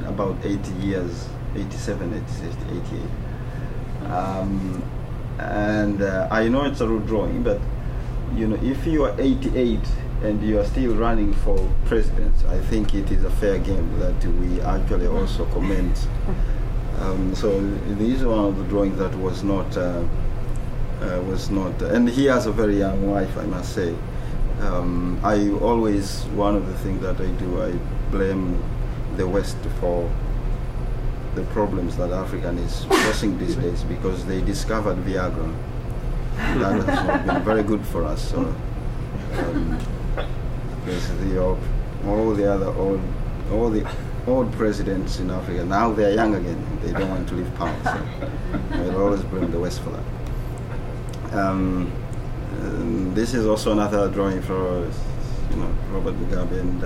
about 80 years, 87, 86, 88. And I know it's a rude drawing, but, you know, if you are 88 and you are still running for president, I think it is a fair game that we actually also comment. So this is one of the drawings that was not, and he has a very young wife, I must say. I always, one of the things that I do, I blame the West for the problems that Africa is facing these days, because they discovered Viagra. That has not been very good for us. So, all the old presidents in Africa, now they are young again. They don't want to leave power. So I'll always blame the West for that. This is also another drawing for, you know, Robert Mugabe, and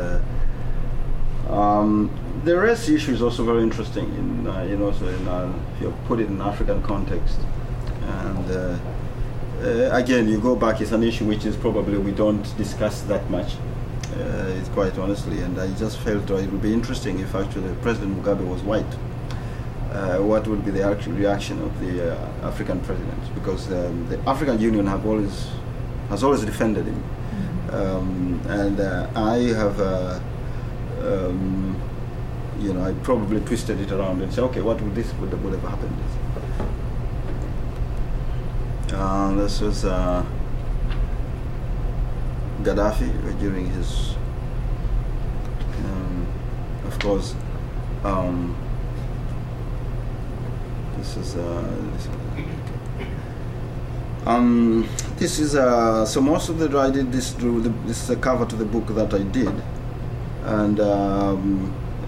the race issue is also very interesting. In you know, so if you put it in African context, and again, you go back, it's an issue which is probably we don't discuss that much. It's quite honestly, and I just felt it would be interesting if actually President Mugabe was white. What would be the actual reaction of the African presidents? Because the African Union has always defended him, and I have, you know, I probably twisted it around and said, okay, what would have happened? This was Gaddafi during his, of course. This is so most of the I did this through this is a cover to the book that I did, and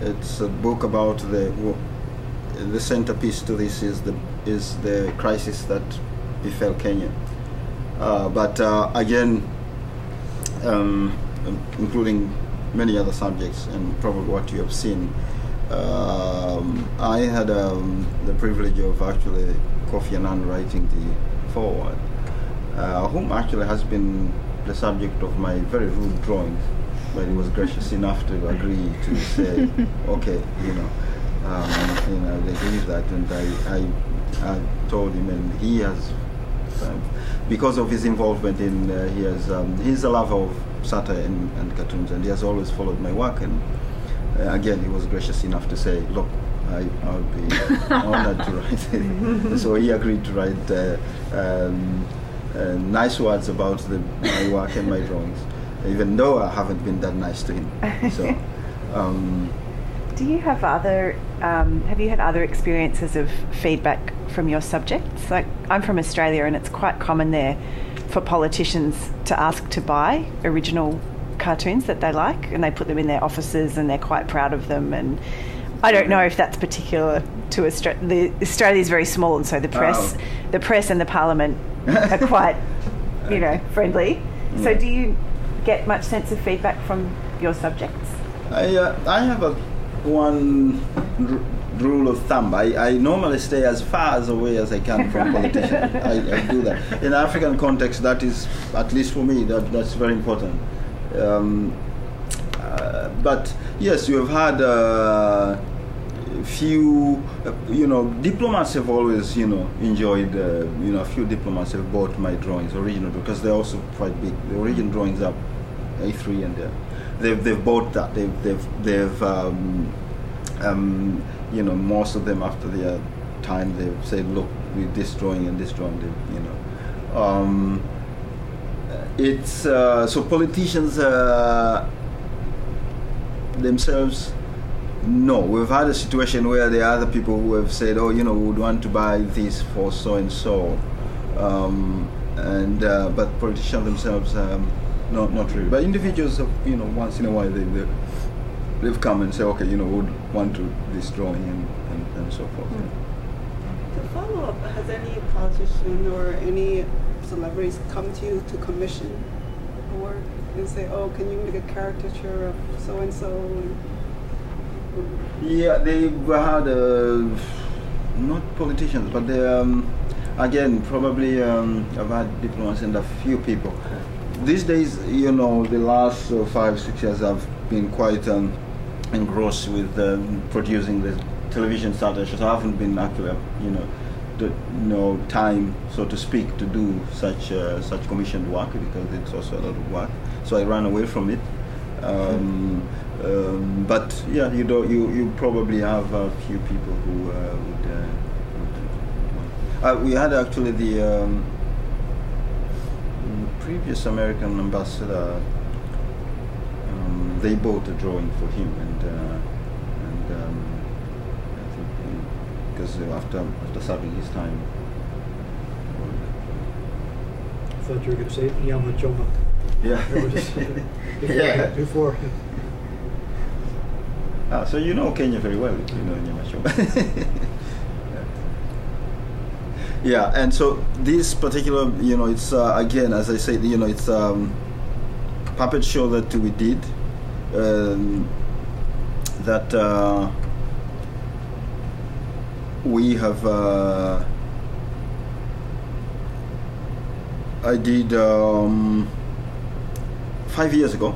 it's a book about the centerpiece to this is the crisis that befell Kenya, but again, including many other subjects, and probably what you have seen. I had the privilege of actually Kofi Annan writing the foreword, whom actually has been the subject of my very rude drawings, but he was gracious enough to agree to say, okay, they believe that, and I told him, and he has, because of his involvement in, he's a lover of satire and cartoons, and he has always followed my work, and again, he was gracious enough to say, look, I would be honored to write it. So he agreed to write nice words about my work and my drawings, even though I haven't been that nice to him. So, do you have have you had other experiences of feedback from your subjects? Like, I'm from Australia, and it's quite common there for politicians to ask to buy original cartoons that they like, and they put them in their offices, and they're quite proud of them. And I don't know if that's particular to Australia. Australia is very small, and so the press and the Parliament are quite, friendly. Yeah. So do you get much sense of feedback from your subjects? I have one rule of thumb. I normally stay as far away as I can from politicians. I do that. In African context, that is, at least for me, that's very important. But yes, you have had few, diplomats have always, enjoyed, a few diplomats have bought my drawings, original, because they're also quite big. The original drawings are A3, and they've bought that. They've most of them after their time, they've said, look, with this drawing and this drawing, it's so politicians themselves. No, we've had a situation where there are other people who have said, we would want to buy this for so and so, but politicians themselves, not really. But individuals, once in a while they've come and say, okay, we would want to this drawing and so forth. To follow up, has any politician or any celebrities come to you to commission work and say, oh, can you make a caricature of so and so? Yeah, they've had not politicians, but they again probably I've had diplomats and a few people. These days, the last 5-6 years, I've been quite engrossed with producing the television satire shows. I haven't been actually, time, so to speak, to do such commissioned work, because it's also a lot of work. So I ran away from it. But yeah, you probably have a few people who would. We had actually the previous American ambassador. They bought a drawing for him, and I think because after serving his time. I thought you were going to say Yamachoma. Yeah. Before. So you know Kenya very well, Nyamachoma. Yeah, and so this particular, it's again, as I said, it's a puppet show that we did. That we have. I did 5 years ago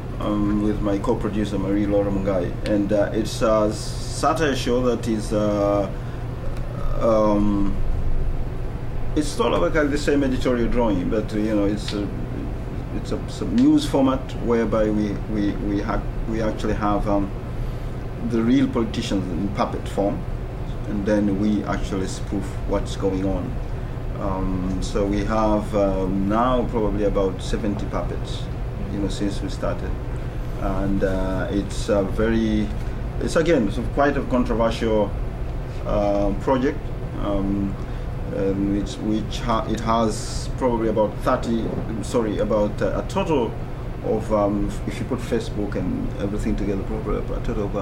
with my co-producer Marie Laura Mungai, and it's a satire show that is it's sort of like the same editorial drawing, but it's a news format whereby we actually have the real politicians in puppet form, and then we actually spoof what's going on. So we have now probably about 70 puppets, since we started, and it's again quite a controversial project, it has probably about a total of if you put Facebook and everything together, probably a total of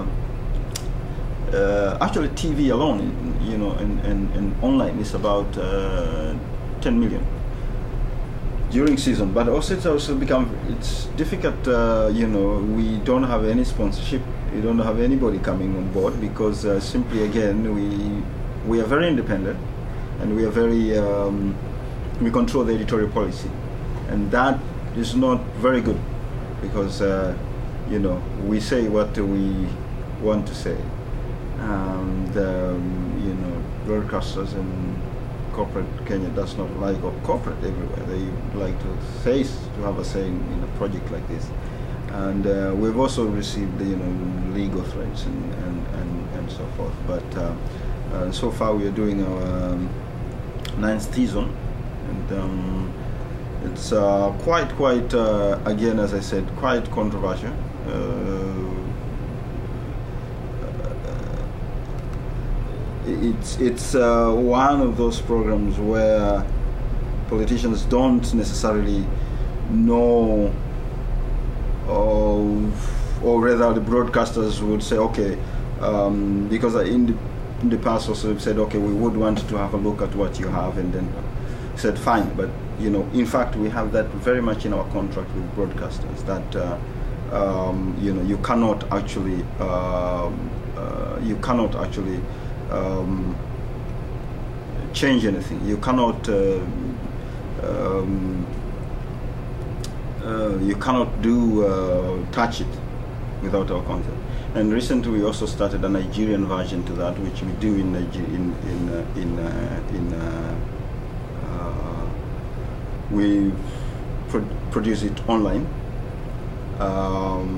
actually TV alone, and online is about 10 million. during season, but also it's difficult. We don't have any sponsorship. We don't have anybody coming on board because simply again we are very independent, and we are very we control the editorial policy, and that is not very good because we say what we want to say, and broadcasters and corporate Kenya does not like, or corporate everywhere, they like to have a say in a project like this. And we've also received legal threats and so forth. But so far we are doing our 9th season, and it's quite again, as I said, quite controversial. It's one of those programs where politicians don't necessarily know, or rather the broadcasters would say, okay, because in the past also they've said, okay, we would want to have a look at what you have, and then said fine, but in fact we have that very much in our contract with broadcasters that you cannot actually change anything. You cannot touch it without our consent. And recently we also started a Nigerian version to that, which we do we produce it online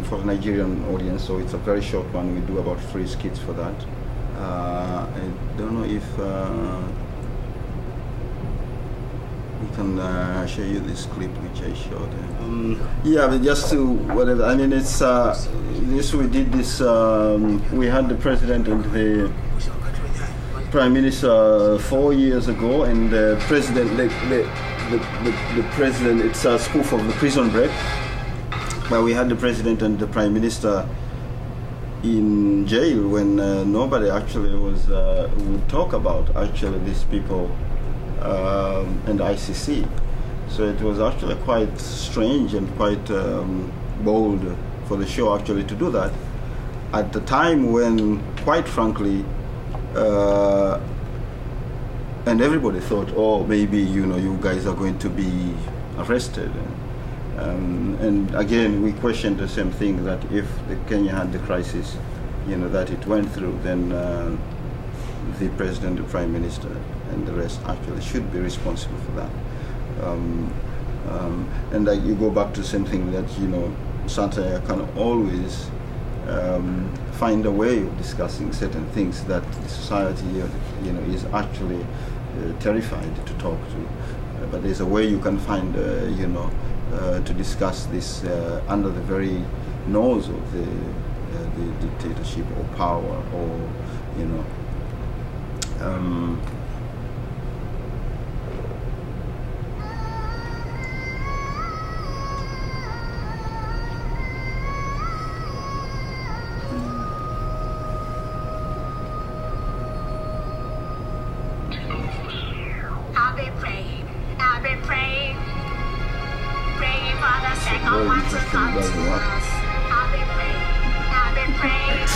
for the Nigerian audience. So it's a very short one. We do about 3 skits for that. I don't know if we can show you this clip which I showed. Yeah, but just to whatever. I mean, it's this. We did this. We had the president and the prime minister 4 years ago, and the president, the president. It's a spoof of the Prison Break. But we had the president and the prime minister in jail when nobody actually would talk about actually these people and ICC. So it was actually quite strange and quite bold for the show actually to do that at the time when, quite frankly, and everybody thought, oh, maybe you guys are going to be arrested. And again, we questioned the same thing, that if Kenya had the crisis, that it went through, then the president, the prime minister, and the rest actually should be responsible for that. And you go back to the same thing that satire can always find a way of discussing certain things that the society is actually terrified to talk to. But there's a way you can find to discuss this under the very nose of the dictatorship or power, or I've been praying for the second one to come to us. I've been praying.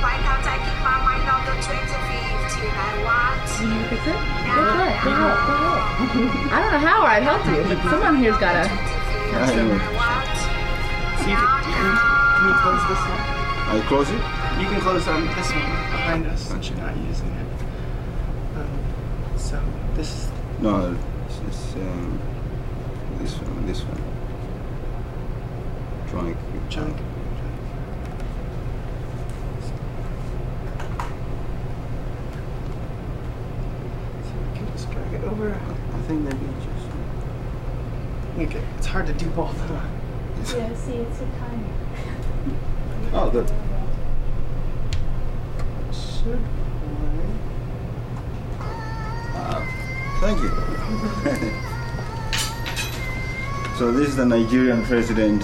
Why can't I keep my mind on the 2015? I want. You need to fix it? Go try it. Go help. I don't know how I'd help you, but someone here's got to. See if can you close this one? I close it? You can close this one behind us since you're not using it. So this. No, it's this one. Trunk. So we can just drag it over. I think maybe just. Okay, it's hard to do both. Yeah, see, it's so tiny. Oh, good. Should Thank you. So this is the Nigerian president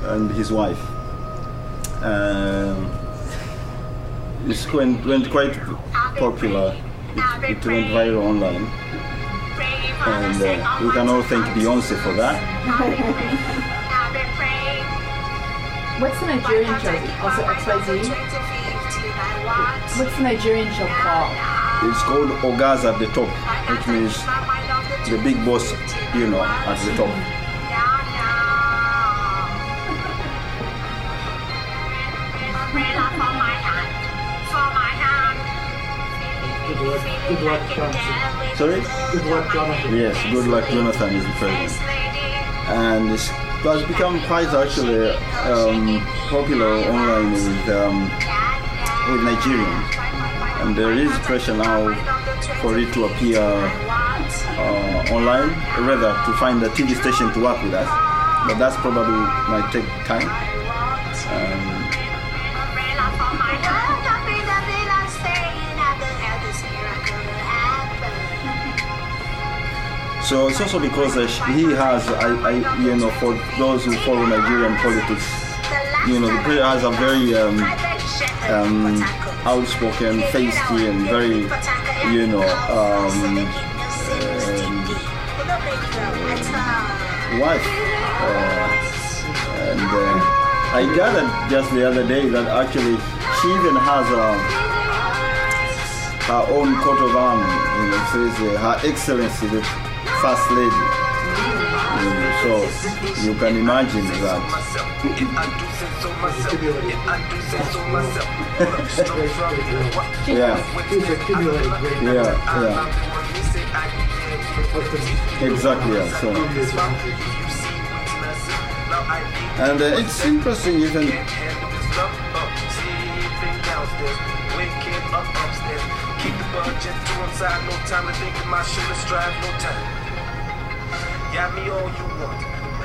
and his wife. It went quite popular. It went viral online. Praying And we can all thank Beyonce for that. What's the Nigerian show? Also XYZ? What's the Nigerian show called? It's called Ogas at the Top, which means the big boss, at the top. Good luck, Jonathan. Sorry? Good luck, Jonathan. Yes, Good Luck Jonathan is the president. And it has become quite actually popular online with Nigerians. And there is pressure now for it to appear online, rather to find a TV station to work with us. But that's probably might take time. So it's also because he has, for those who follow Nigerian politics, the player has a very outspoken, feisty, and very, wife. And I gathered just the other day that actually she even has her own coat of arms. It says Her Excellency the First Lady. So you can imagine that. Yeah. Exactly. Yeah. So. And it's interesting even. Keep the budget to one side, no time to think of my shoulders, drive, no time. Yeah, me all you want.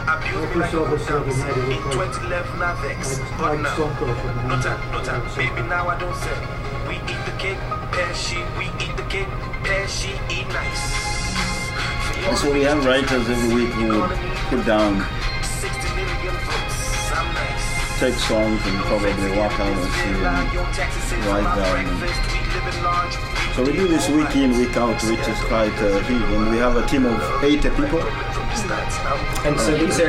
Abuse me like a bounce. In 2011, I vex. But now, no time. Baby, now I don't say. We eat the cake, pass sheet. We eat the cake, pass sheet, eat nice. And so we have writers every week who would put down 60 million votes. I'm nice. Take songs and probably walk out and see them write down. So we do this week in, week out, which is quite huge. And we have a team of 80 people. And so these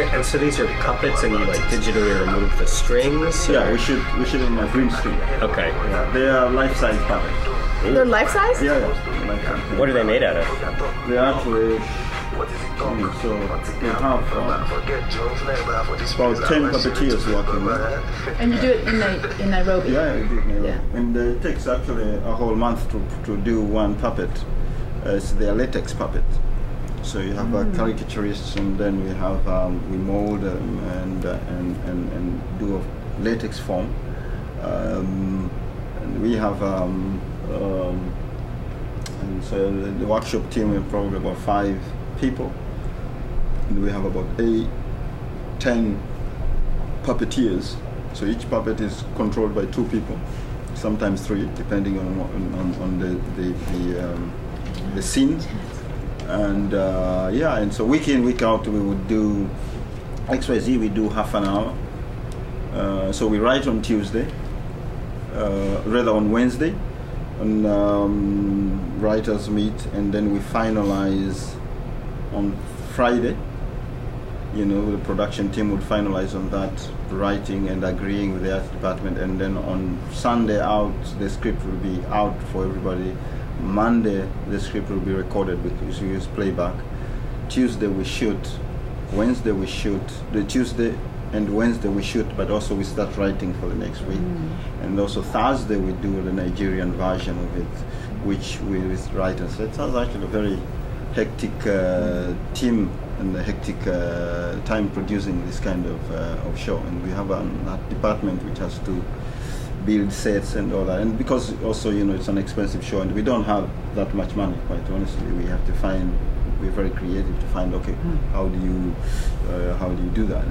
are puppets, and you digitally remove the strings? Yeah, we should on my green screen. Okay. Yeah, they are life-size puppets. They're life-size? Yeah. What are they made out of? They actually. So we have about 10 puppeteers working. And you do it in Nairobi? Yeah, we do it in Nairobi. Yeah. And it takes actually a whole month to do one puppet. It's their latex puppet. So you have caricaturists, and then we have we mold and do a latex form. And we have and so the workshop team is probably about 5 people, and we have about 10 puppeteers. So each puppet is controlled by 2 people, sometimes 3, depending on the scene. And and so week in, week out, we would do XYZ. We do half an hour. So we write on Tuesday, rather on Wednesday, and writers meet, and then we finalize on Friday. The production team would finalize on that writing and agreeing with the art department, and then on Sunday the script will be out for everybody. Monday the script will be recorded because we use playback. Tuesday we shoot, Wednesday we shoot, the Tuesday and Wednesday we shoot, but also we start writing for the next week. And also Thursday we do the Nigerian version of it, which we write. And so it sounds actually a very hectic team and a hectic time producing this kind of show. And we have an art department which has to build sets and all that. And because also, it's an expensive show and we don't have that much money, quite honestly. We have to we're very creative to find, how do you do that?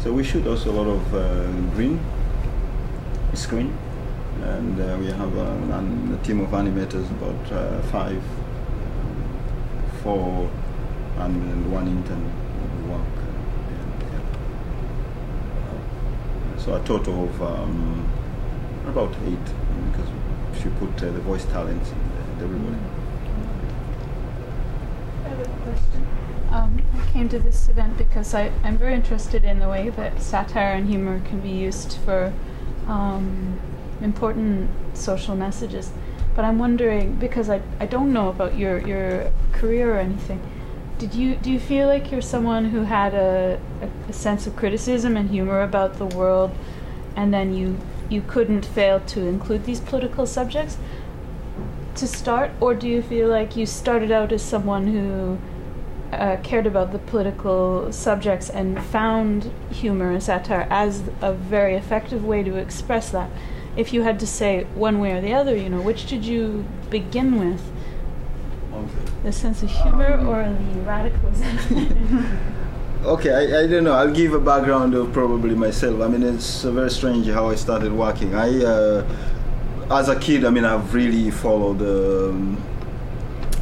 So we shoot also a lot of green screen, and we have a team of animators, about 5, 4, and 1 intern who work. So a total of about 8, because if you put the voice talents and everybody. I have a came to this event because I'm very interested in the way that satire and humor can be used for important social messages. But I'm wondering, because I don't know about your career or anything, do you feel like you're someone who had a sense of criticism and humor about the world, and then you couldn't fail to include these political subjects to start? Or do you feel like you started out as someone who cared about the political subjects and found humor and satire as a very effective way to express that? If you had to say one way or the other, which did you begin with? The sense of humor or the radicalism? Okay, I don't know. I'll give a background of probably myself. I mean, it's very strange how I started working. As a kid, I've really followed.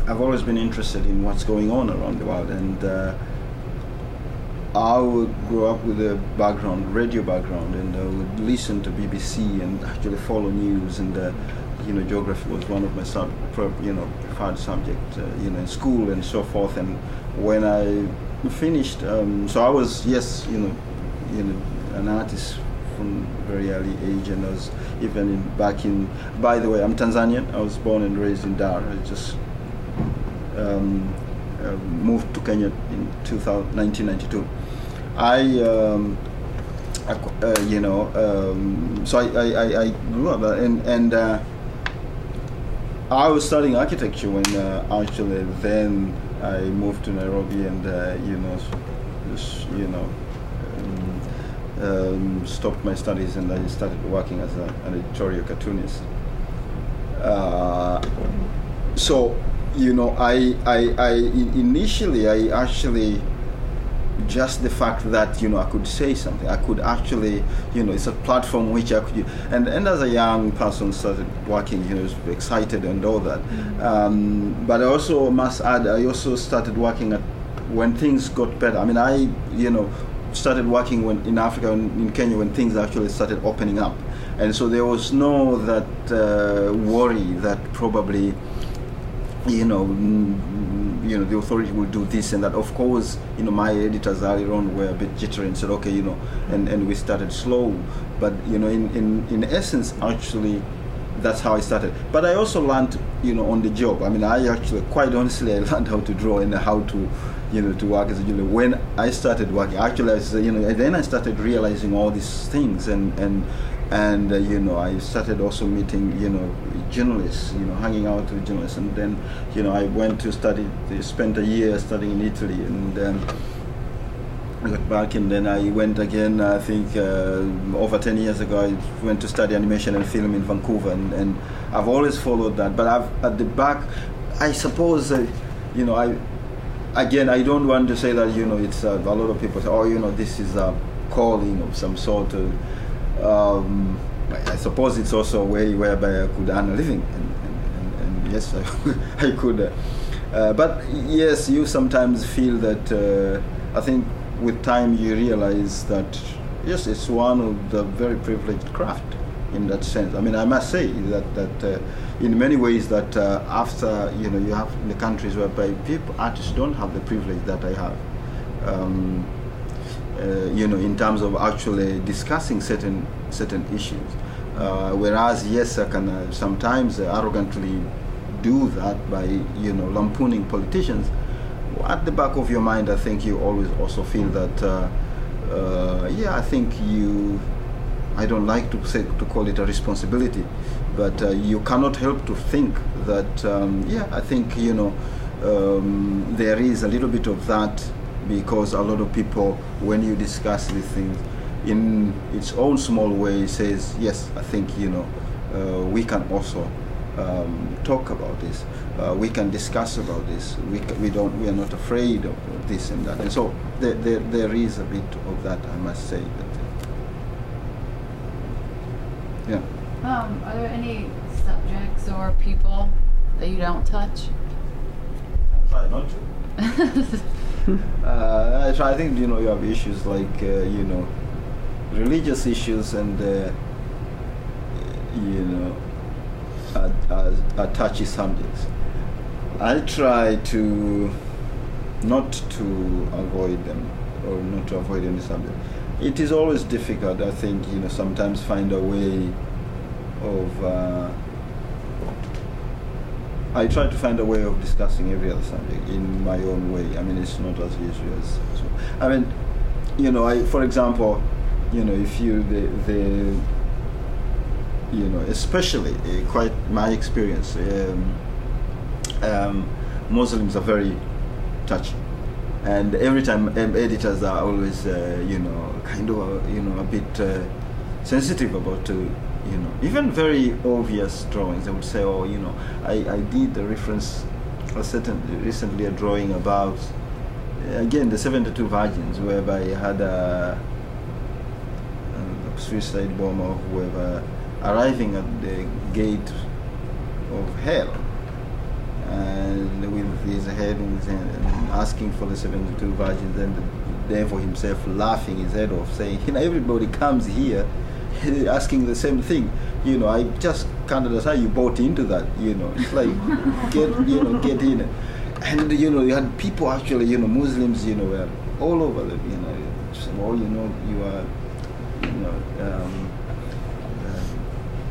I've always been interested in what's going on around the world, and I would grow up with a radio background, and I would listen to BBC and actually follow news, and geography was one of my preferred subjects, in school and so forth. And when I finished, so I was an artist from a very early age, and I was even by the way, I'm Tanzanian. I was born and raised in Dar. I just moved to Kenya in 1992. So I grew up and I was studying architecture when actually then I moved to Nairobi, and stopped my studies, and I started working as an editorial cartoonist. So initially I actually, just the fact that I could say something, I could actually, it's a platform which I could, and as a young person started working, was excited and all that. But I also must add, I also started working when things got better. I started working in Africa, in Kenya, when things actually started opening up, and so there was no that worry that probably the authority will do this and that. Of course, my editors earlier on were a bit jittery and said, okay, and we started slow. But, in essence, actually, that's how I started. But I also learned, on the job. I actually, quite honestly, I learned how to draw and how to, to work as a journalist. When I started working, actually, then I started realizing all these things, and I started also meeting, journalists, hanging out with journalists, and then, I went to spent a year studying in Italy, and I got back, and then I went again, I think, over 10 years ago, I went to study animation and film in Vancouver, and I've always followed that, but at the back, I suppose, I don't want to say that, it's a lot of people say, this is a calling of some sort of, I suppose it's also a way whereby I could earn a living, and yes, I could. But yes, you sometimes feel that I think with time you realize that yes, it's one of the very privileged craft in that sense. I must say that in many ways that after you have in the countries whereby artists don't have the privilege that I have. In terms of actually discussing certain issues, whereas yes, I can sometimes arrogantly do that by lampooning politicians. At the back of your mind, I think you always also feel that I think I don't like to call it a responsibility, but you cannot help to think that I think there is a little bit of that. Because a lot of people, when you discuss these things in its own small way, says, yes, I think, we can also talk about this. We can discuss about this. We are not afraid of this and that. And so there is a bit of that, I must say. Yeah. Are there any subjects or people that you don't touch? I try not to. I think you have issues like religious issues and touchy subjects. I try to not to avoid them or not to avoid any subject. It is always difficult, I think, sometimes find a way of, I try to find a way of discussing every other subject in my own way. I mean, it's not as easy as, I mean, for example, if especially, quite my experience, Muslims are very touchy. And every time editors are always, kind of, a bit sensitive about, even very obvious drawings. I would say, I did a reference, recently a drawing about, again, the 72 Virgins, whereby I had a suicide bomber or whoever arriving at the gate of hell, and with his head in his hand, and asking for the 72 virgins, and the devil himself laughing his head off, saying, everybody comes here asking the same thing. I just can't understand you bought into that. It's like get in. And you had people actually, Muslims, were all over the, you are,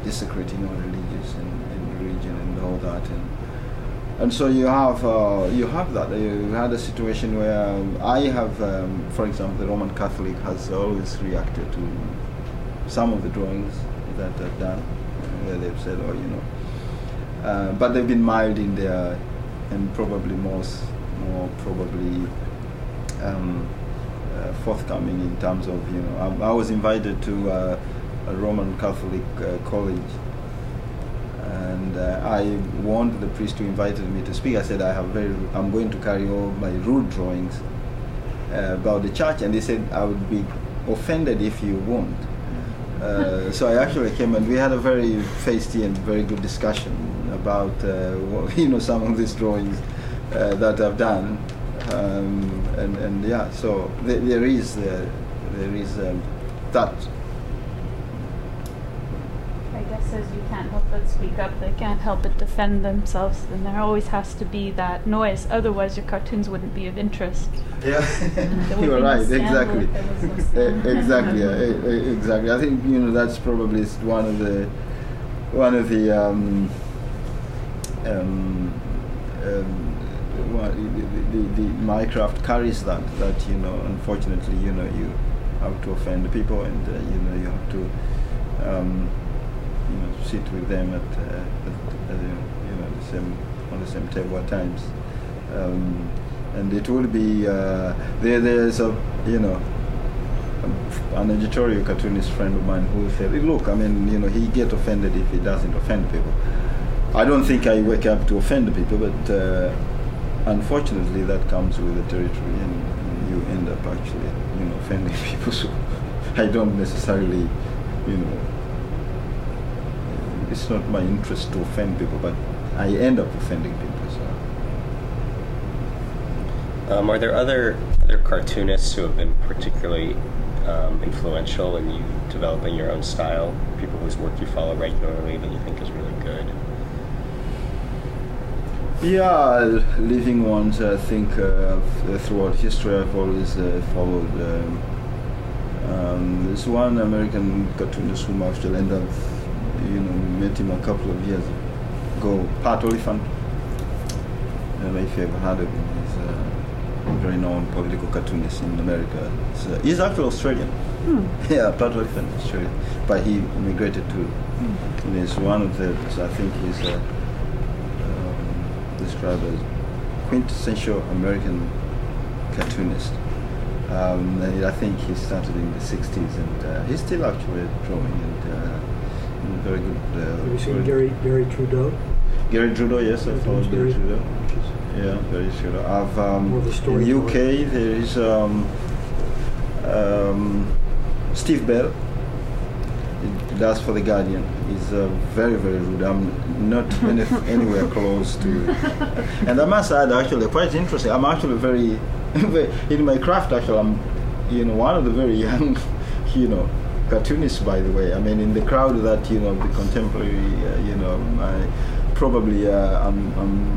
desecrating our religious and religion and all that, and so you have that. You had a situation where I have, for example, the Roman Catholic has always reacted to some of the drawings that I've done, where they've said, but they've been mild in their, and probably more probably forthcoming in terms of, I was invited to a Roman Catholic college, and I warned the priest who invited me to speak. I said, I'm going to carry all my rude drawings about the church, and they said I would be offended if you won't. So I actually came, and we had a very feisty and very good discussion about some of these drawings that I've done, and yeah. So there is that. I guess as you can't help but speak up, they can't help but defend themselves, then there always has to be that noise. Otherwise, your cartoons wouldn't be of interest. Yeah, you are right. Exactly. Exactly. Exactly. I think that's probably one of the my craft carries that unfortunately you have to offend people, and you have to sit with them at on the same table at times, and it will be there's a an editorial cartoonist friend of mine who said, look, I mean, he get offended if he doesn't offend people. I don't think I wake up to offend people, but unfortunately that comes with the territory, and you end up actually offending people. So I don't necessarily it's not my interest to offend people, but I end up offending people. So are there other cartoonists who have been particularly influential in you developing your own style, people whose work you follow regularly that you think is really good? Yeah, living ones. I think throughout history I've always followed. There's one American cartoonist whom I actually ended up, met him a couple of years ago, Pat Oliphant. I don't know if you ever heard of him. He's a very known political cartoonist in America. He's actually Australian. Yeah, Pat Oliphant is Australian, but he immigrated to. And he's one of the. So I think he's described as quintessential American cartoonist. And I think he started in the 60s, and he's still actually drawing, and very good. Have you seen Gary Trudeau? Gary Trudeau, yes, I followed Gary Trudeau. Yeah, very Trudeau. I've in the UK there is Steve Bell. He does for The Guardian. He's very, very rude. I'm not anywhere close to it. And I must add, actually, quite interesting. I'm actually very in my craft. Actually, I'm one of the very young, cartoonists, by the way. I mean, in the crowd that the contemporary, I'm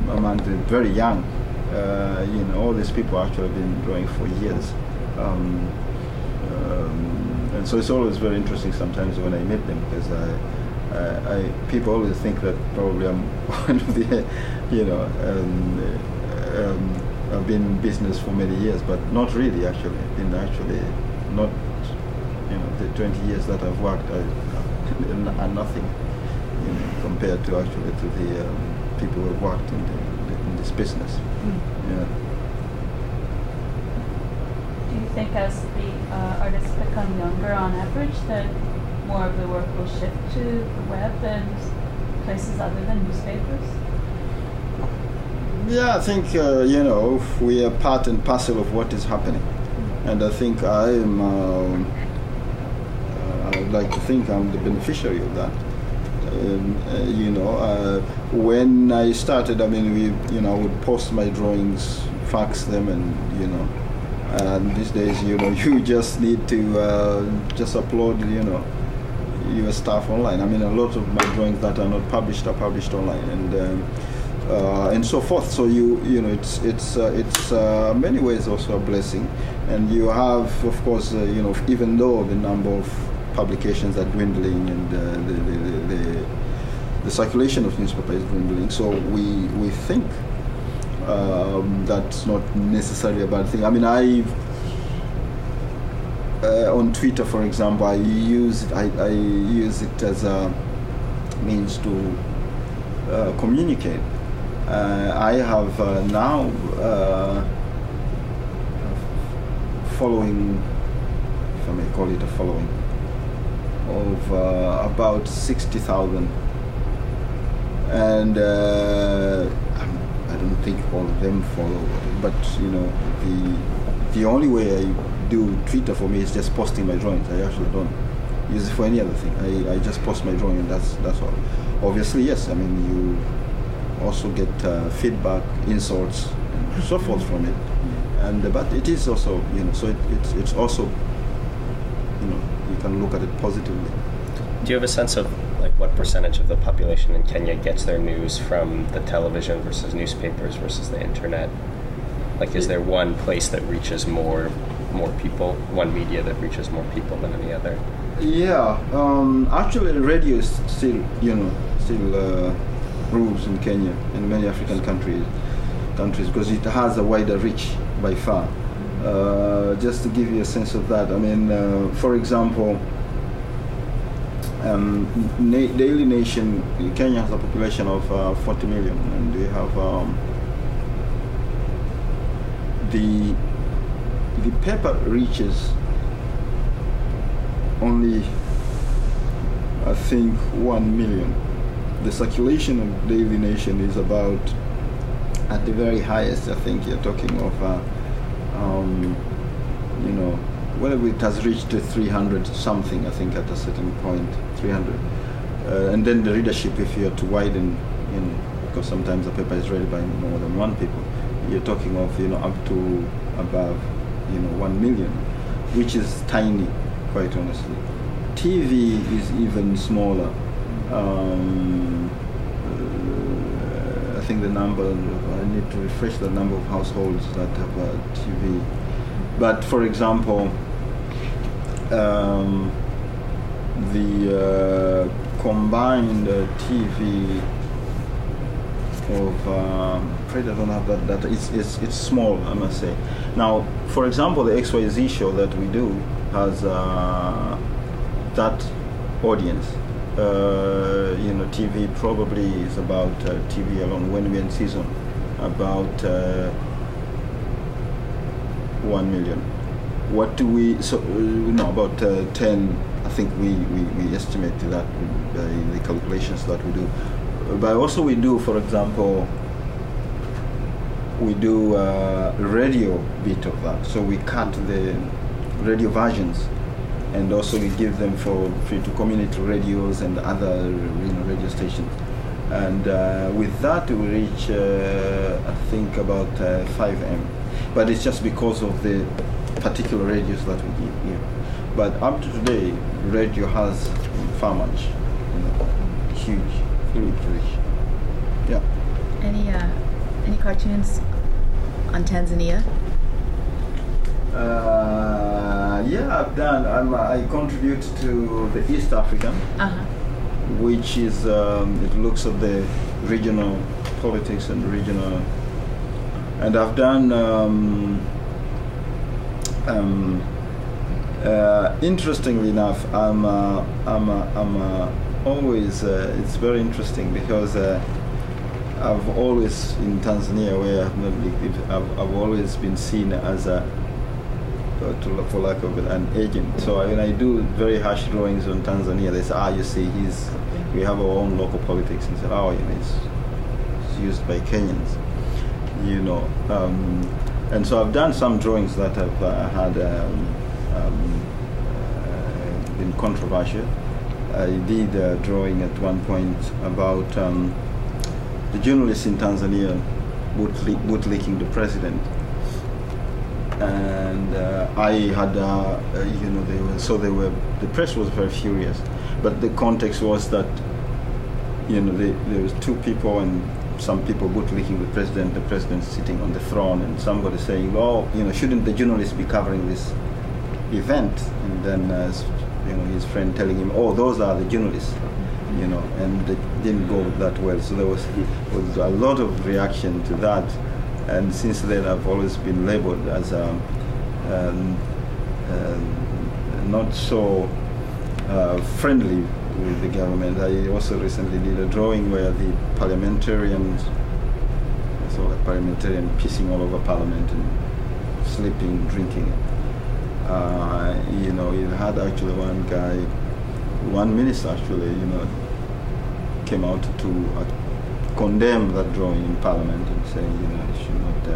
among the very young All these people actually have been drawing for years. And so it's always very interesting sometimes when I meet them, because people always think that probably I'm one of the, I've been in business for many years, but not really actually. Not, the 20 years that I've worked are nothing, compared to the people who have worked in this business. Yeah. Do you think as the artists become younger on average that more of the work will shift to the web and places other than newspapers? Yeah, I think, we are part and parcel of what is happening. And I think I would like to think I'm the beneficiary of that. When I started, I would post my drawings, fax them, and these days, you just need to just upload, your stuff online. A lot of my drawings that are not published are published online, and so forth. So it's many ways also a blessing, and you have, of course, even though the number of publications are dwindling and the circulation of newspaper is dwindling, so we think that's not necessarily a bad thing. On Twitter, for example, I use it as a means to communicate. I have now following, if I may call it a following, of about 60,000, and I don't think all of them follow, but the only way I do Twitter for me is just posting my drawings. I actually don't use it for any other thing. I just post my drawing, and that's all. Obviously, yes, you also get feedback, insults, and so forth from it, but it is also, so it's also, you can look at it positively. Do you have a sense of what percentage of the population in Kenya gets their news from the television versus newspapers versus the internet? Is there one place that reaches more people, one media that reaches more people than any other? Yeah, actually, radio is still rules in Kenya and many African countries because it has a wider reach by far. Just to give you a sense of that, for example, Daily Nation, Kenya has a population of 40 million, and we have the paper reaches only, I think, 1 million. The circulation of Daily Nation is about, at the very highest, I think you're talking of, whenever it has reached 300 something, I think at a certain point, 300. And then the readership, if you are to widen, because sometimes the paper is read by more than one people, you're talking of, up to above, 1 million, which is tiny, quite honestly. TV is even smaller. I think the number, I need to refresh the number of households that have TV. But for example, the combined TV of, I don't have that data, it's small, I must say. Now, for example, the XYZ show that we do has that audience. TV probably is about, TV alone, when we're in season, about 1 million. What do we, about 10, I think we estimate that by the calculations that we do. But also we do, for example, we do a radio bit of that. So we cut the radio versions, and also we give them for free to community radios and other radio stations. And with that we reach, I think, about 5M. But it's just because of the particular radios that we give here. But up to today, radio has far much, huge reach. Yeah. Any cartoons on Tanzania? Yeah, I've done. I contribute to the East African, which is it looks at the regional politics and regional. And I've done. Interestingly enough, I'm always. It's very interesting because I've always in Tanzania, where I've always been seen as a, for lack of an agent. So when I do very harsh drawings on Tanzania, they say, you see, we have our own local politics. And say, it's used by Kenyans, and so I've done some drawings that have had been controversial. I did a drawing at one point about the journalists in Tanzania bootlicking the president, and I had, the press was very furious, but the context was that, there was two people and some people bootlicking the president sitting on the throne, and somebody saying, shouldn't the journalists be covering this event? And then, his friend telling him, those are the journalists, and it didn't go that well. So there was a lot of reaction to that, and since then I've always been labeled as not so friendly with the government. I also recently did a drawing where the parliamentarian pissing all over parliament and sleeping, drinking. You had actually one minister actually, came out to condemn that drawing in parliament and saying, it should not,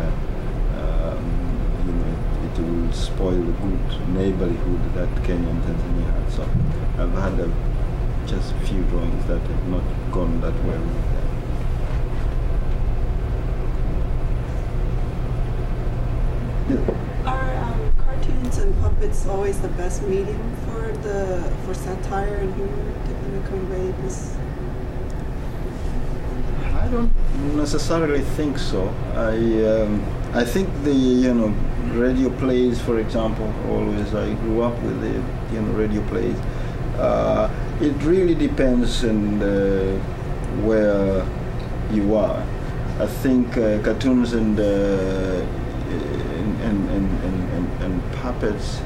it will spoil the good neighborhood that Kenya and Tanzania had. So I've had just a few drawings that have not gone that well with them. Are cartoons and puppets always the best medium for satire and humor to kind of convey this? I don't necessarily think so. I think the radio plays, for example, always I grew up with the radio plays. It really depends on where you are. I think cartoons and puppets.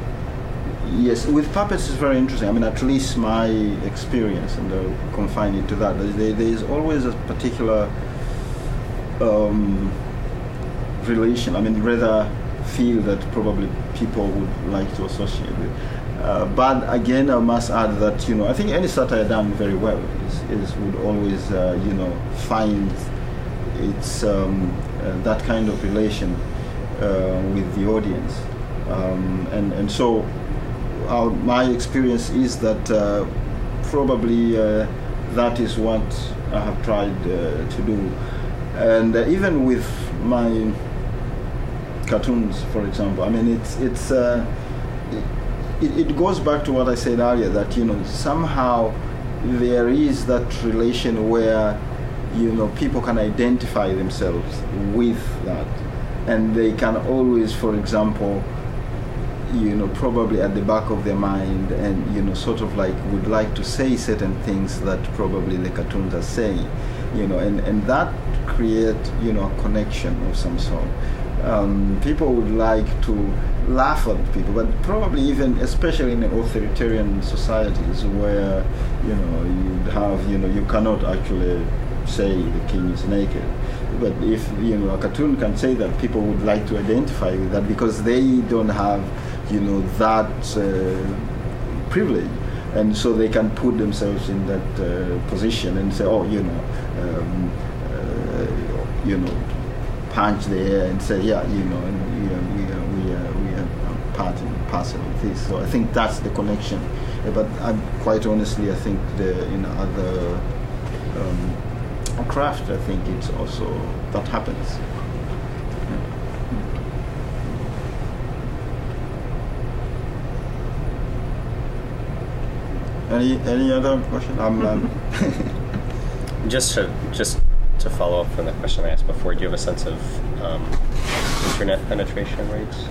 Yes, with puppets it's very interesting. I mean, at least my experience, and I'll confine it to that. There is always a particular relation. I mean, rather feel that probably people would like to associate with. But again, I must add that I think any satire done very well would always find its that kind of relation with the audience, and so my experience is that probably that is what I have tried to do, and even with my cartoons, for example. I mean, it goes back to what I said earlier, that somehow there is that relation where people can identify themselves with that, and they can always, for example, probably at the back of their mind, and sort of like would like to say certain things that probably the cartoons are saying, and that create a connection of some sort. People would like to laugh at people, but probably even, especially in authoritarian societies where you'd have you cannot actually say the king is naked, but if a cartoon can say that, people would like to identify with that because they don't have that privilege, and so they can put themselves in that position and say, punch the air and say, we are part and parcel of this. So I think that's the connection. But quite honestly, I think in other craft, I think it's also that happens. Any other question? Just to follow up from the question I asked before, do you have a sense of internet penetration rates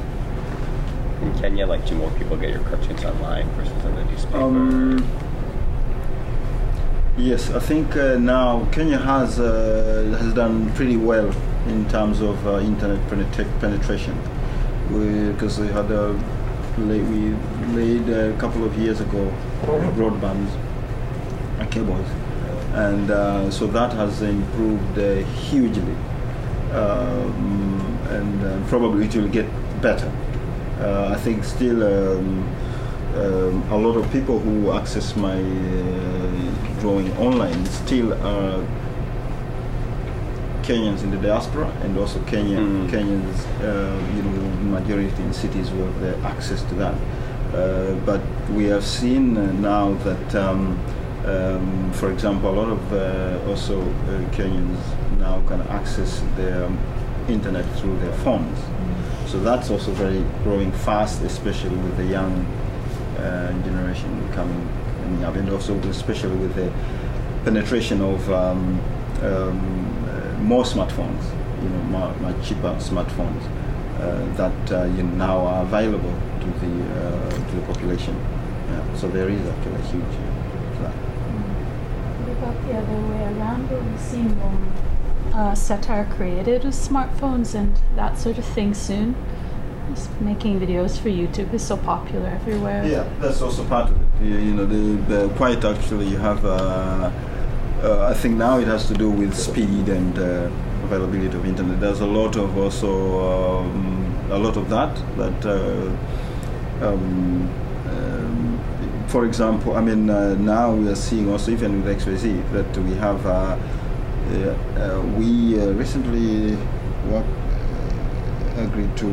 in Kenya? Like, do more people get your cartoons online versus in the newspaper? Yes, I think now Kenya has done pretty well in terms of internet penetration, because we had we laid a couple of years ago broadband cables, and so that has improved hugely, and probably it will get better. I think still a lot of people who access my drawing online still are Kenyans in the diaspora, and also Kenyans, majority in cities who have the access to that. But we have seen now that, for example, a lot of also Kenyans now can access their internet through their phones. So that's also very growing fast, especially with the young generation coming up, and also especially with the penetration of more smartphones, much cheaper smartphones that now are available to the population. Yeah. So there is actually a huge that. What about the other way around? Where we've seen more satire created with smartphones and that sort of thing soon? Just making videos for YouTube is so popular everywhere. Yeah, that's also part of it. The quite actually you have. I think now it has to do with speed and availability of internet. There's a lot of also a lot of that. For example, I mean now we are seeing also even with XYZ that we have. We recently agreed to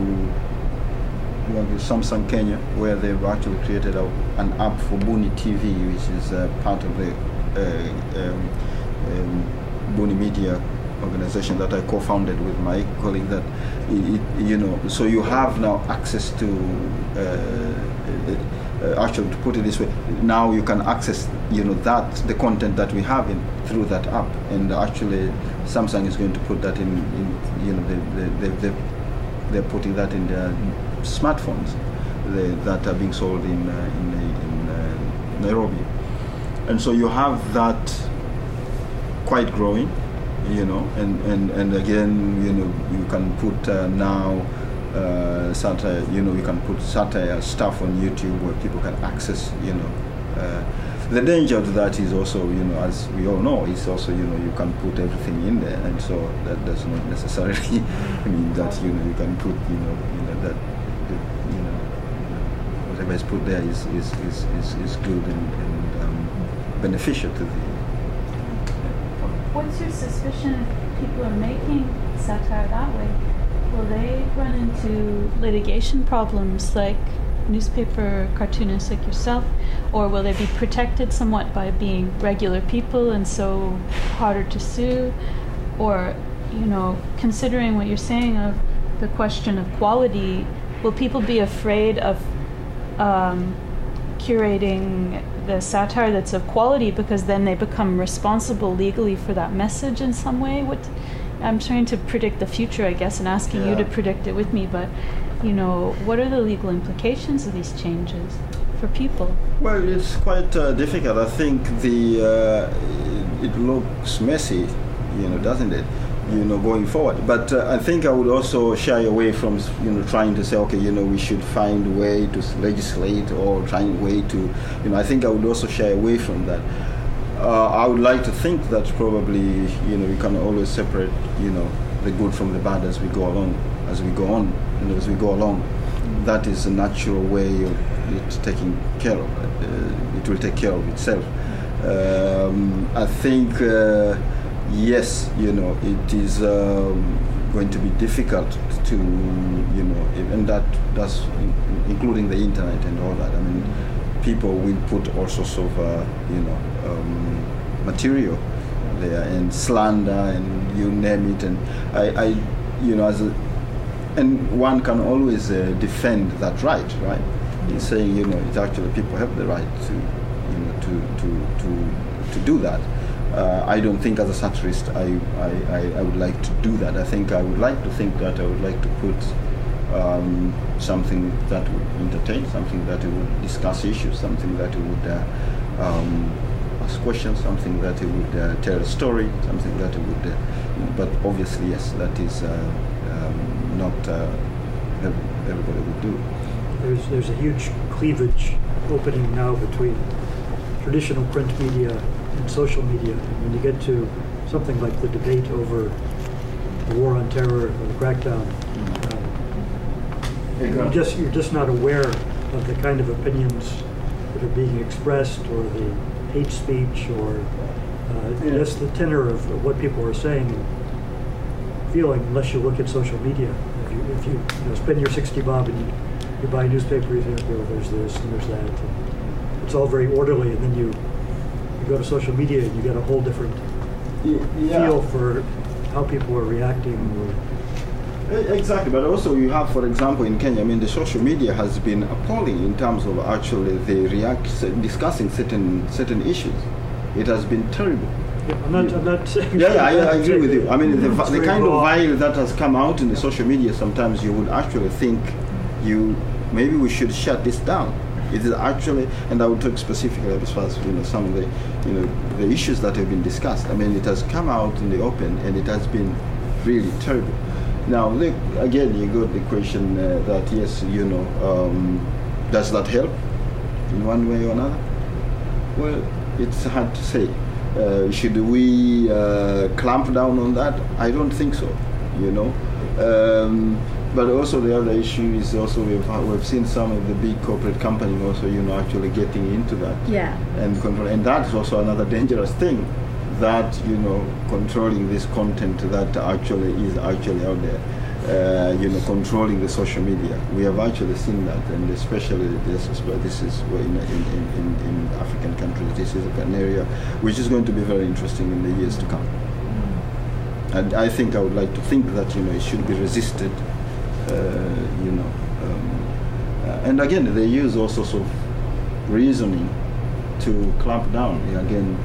work with Samsung Kenya, where they've actually created an app for Buni TV, which is part of the Buni Media organization that I co-founded with my colleague. That so you have now access to actually, to put it this way, now you can access that the content that we have through that app, and actually Samsung is going to put that in they're putting that in their smartphones that are being sold in Nairobi, and so you have that quite growing, and again, you can put now satire, you can put satire stuff on YouTube where people can access, the danger to that is also, as we all know, is also, you can put everything in there, and so that does not necessarily mean that, you can put, that, whatever is put there is good and beneficial to the. What's your suspicion if people are making satire that way? Will they run into litigation problems like newspaper cartoonists like yourself, or will they be protected somewhat by being regular people and so harder to sue? Or, considering what you're saying of the question of quality, will people be afraid of curating the satire that's of quality because then they become responsible legally for that message in some way? I'm trying to predict the future, I guess, and asking you to predict it with me, but what are the legal implications of these changes for people? Well, it's quite difficult. I think it looks messy, doesn't it? Going forward. But I think I would also shy away from, trying to say, okay, we should find a way to legislate or trying a way to, I think I would also shy away from that. I would like to think that probably, we can always separate, the good from the bad as we go along, as we go along. That is a natural way of it taking care of. It will take care of itself. I think, yes, it is going to be difficult to, and that's including the internet and all that. I mean, people will put all sorts of, material there and slander and you name it, and I and one can always defend that right? In saying, it's actually people have the right to, to do that. I don't think as a satirist I would like to do that. I think I would like to think that I would like to put something that would entertain, something that would discuss issues, something that would ask questions, something that would tell a story, something that would, but obviously yes, that is not everybody would do. There's a huge cleavage opening now between traditional print media and social media. And when you get to something like the debate over the war on terror or the crackdown, you're just not aware of the kind of opinions that are being expressed, or the hate speech, or just the tenor of what people are saying and feeling, unless you look at social media. If you spend your 60 bob and you buy a newspaper, you think, well, there's this and there's that. And it's all very orderly, and then you go to social media and you get a whole different feel for how people are reacting. Exactly, but also you have, for example, in Kenya, I mean, the social media has been appalling in terms of actually discussing certain issues. It has been terrible. Yeah, I'm not saying. I agree with you. I mean, the kind of violence that has come out in the social media, sometimes you would actually think, maybe we should shut this down. It is actually, and I will talk specifically as far as some of the the issues that have been discussed. I mean, it has come out in the open, and it has been really terrible. Now, again, you got the question that yes, does that help in one way or another? Well, it's hard to say. Should we clamp down on that? I don't think so. But also the other issue is also we've seen some of the big corporate companies also actually getting into that and control, and that's also another dangerous thing, that controlling this content that actually is actually out there, controlling the social media. We have actually seen that, and especially this is in African countries. This is an area which is going to be very interesting in the years to come. And I think I would like to think that it should be resisted. And again, they use all sorts of reasoning to clamp down. Again,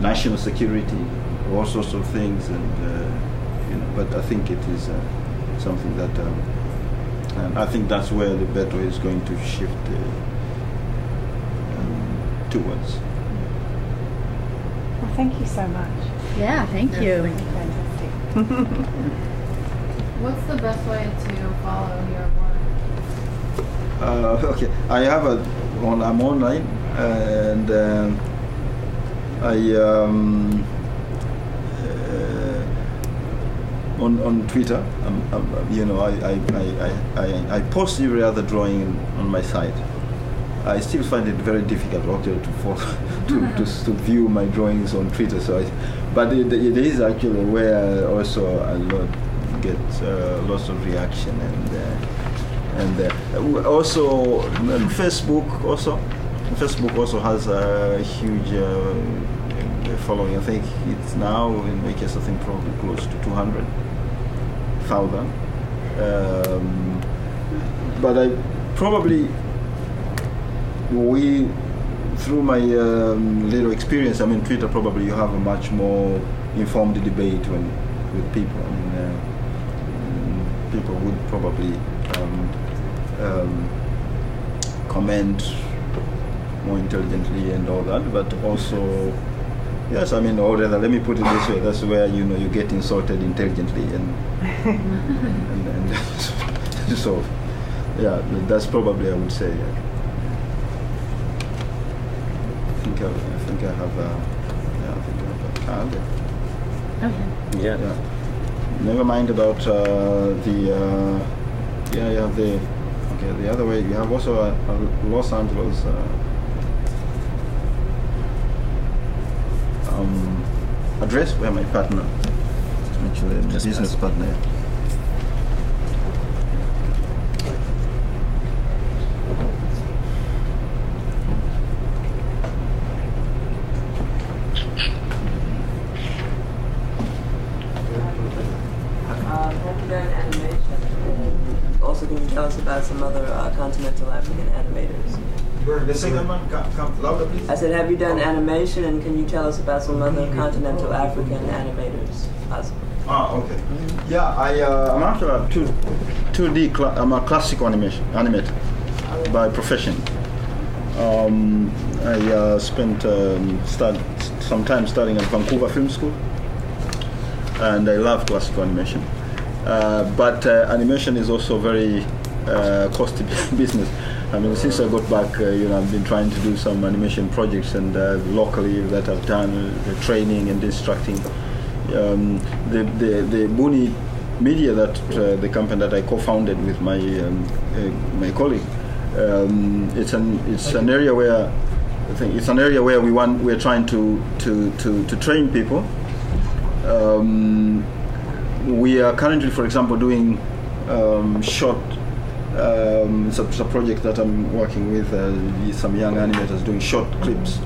national security, all sorts of things, and but I think it is something that, and I think that's where the battle is going to shift towards. Well, thank you so much. Yeah, thank you. Fantastic. What's the best way to follow your work? Okay, I'm online, and on Twitter. I post every other drawing on my site. I still find it very difficult actually to view my drawings on Twitter. But it is actually where also I get lots of reaction, and also Facebook also has a huge following. I think it's now, in my case, I think probably close to 200,000. But I probably through my little experience, I mean, Twitter, probably you have a much more informed debate with people. I mean, people would probably comment more intelligently and all that, but also, yes, I mean, or rather, let me put it this way: that's where you get insulted intelligently, and so, yeah, that's probably, I would say. Yeah. I think I have a card. Okay. Yeah. Never mind about you have the other way. You have also a Los Angeles address where my partner, actually, my business partner. Also, can you tell us about some other continental African animators? The second one, come louder, please. I said, have you done animation, and can you tell us about some other continental African animators? Possible. Okay. Yeah, I'm actually a 2D. I'm a classical animator by profession. I spent some time studying at Vancouver Film School, and I love classical animation. But animation is also very costly business. I mean, since I got back, I've been trying to do some animation projects, and locally that I've done training and instructing. The Buni Media, that the company that I co-founded with my my colleague, it's an area where I think it's an area where we're trying to train people. We are currently, for example, doing short. It's a project that I'm working with some young animators doing short clips,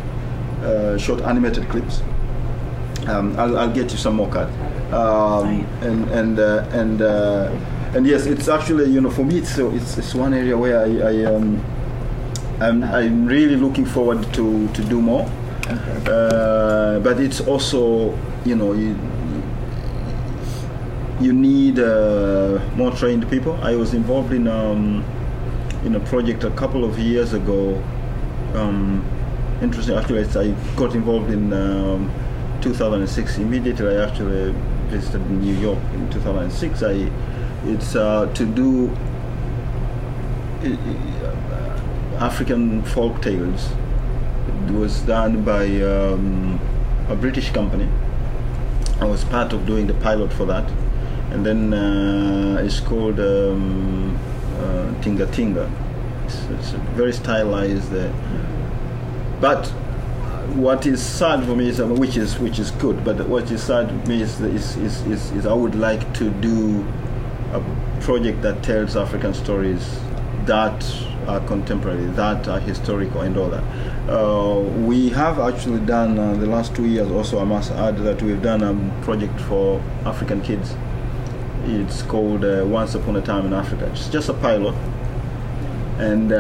short animated clips. I'll get you some more cards. And yes, it's actually, for me it's one area where I'm really looking forward to do more. Okay. But it's also you need more trained people. I was involved in a project a couple of years ago. Interesting, actually, I got involved in 2006. Immediately, I actually visited New York in 2006. It's to do African folk tales. It was done by a British company. I was part of doing the pilot for that. And then it's called Tinga Tinga. It's very stylized. But what is sad for me is, which is good. But what is sad for me is I would like to do a project that tells African stories that are contemporary, that are historical, and all that. We have actually done the last 2 years. Also, I must add that we've done a project for African kids. It's called Once Upon a Time in Africa. It's just a pilot, and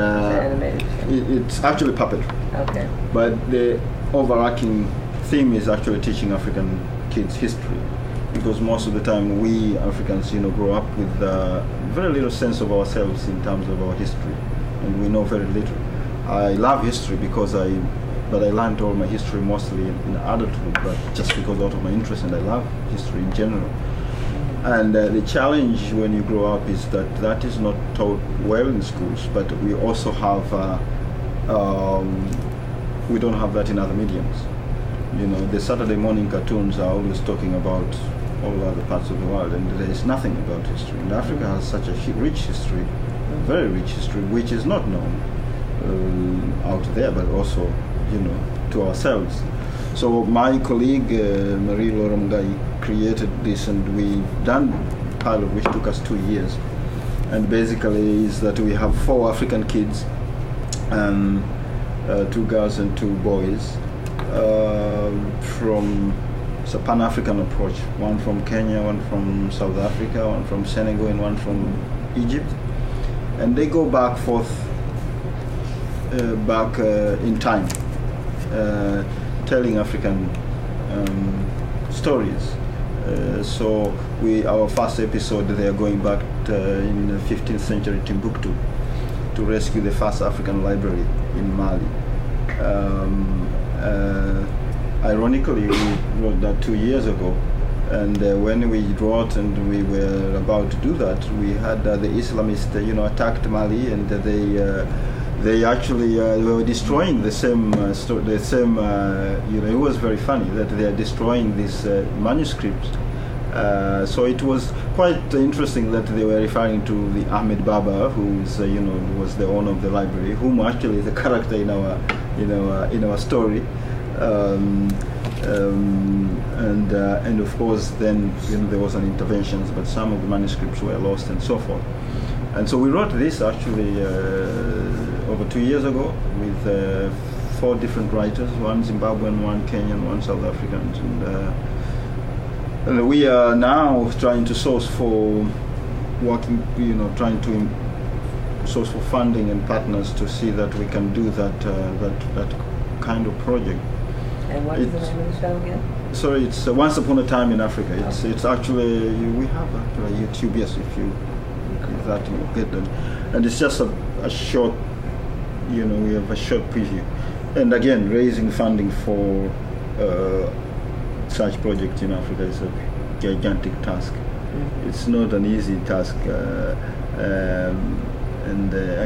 it's actually puppet. Okay. But the overarching theme is actually teaching African kids history, because most of the time we Africans, grow up with very little sense of ourselves in terms of our history, and we know very little. I love history but I learned all my history mostly in adulthood, but just because out of my interest, and I love history in general. And the challenge when you grow up is that is not taught well in schools, but we also have, we don't have that in other mediums. The Saturday morning cartoons are always talking about all other parts of the world, and there is nothing about history. And Africa has such a rich history, very rich history, which is not known out there, but also, to ourselves. So my colleague, Marie Laura Mungai, created this, and we've done a pilot which took us 2 years. And basically is that we have 4 African kids, 2 girls and 2 boys, from it's a Pan-African approach. One from Kenya, one from South Africa, one from Senegal, and one from Egypt. And they go back in time, telling African stories. So our first episode, they are going back in the 15th century Timbuktu to rescue the first African library in Mali. Ironically, we wrote that 2 years ago, and when we wrote and we were about to do that, we had the Islamists, attacked Mali, and they actually were destroying the same it was very funny that they are destroying these manuscripts. So it was quite interesting that they were referring to the Ahmed Baba, who is was the owner of the library, whom actually is a character in our story. And of course then there was an intervention, but some of the manuscripts were lost and so forth. And so we wrote this actually over 2 years ago with 4 different writers, one Zimbabwean, one Kenyan, one South African, and we are now trying to source for working, trying to source for funding and partners to see that we can do that kind of project. And what is the name of the show again? Sorry, it's Once Upon a Time in Africa. It's actually, we have actually YouTube, yes, if you that you get them. And it's just a short, we have a short preview. And again, raising funding for such projects in Africa is a gigantic task. Mm-hmm. It's not an easy task.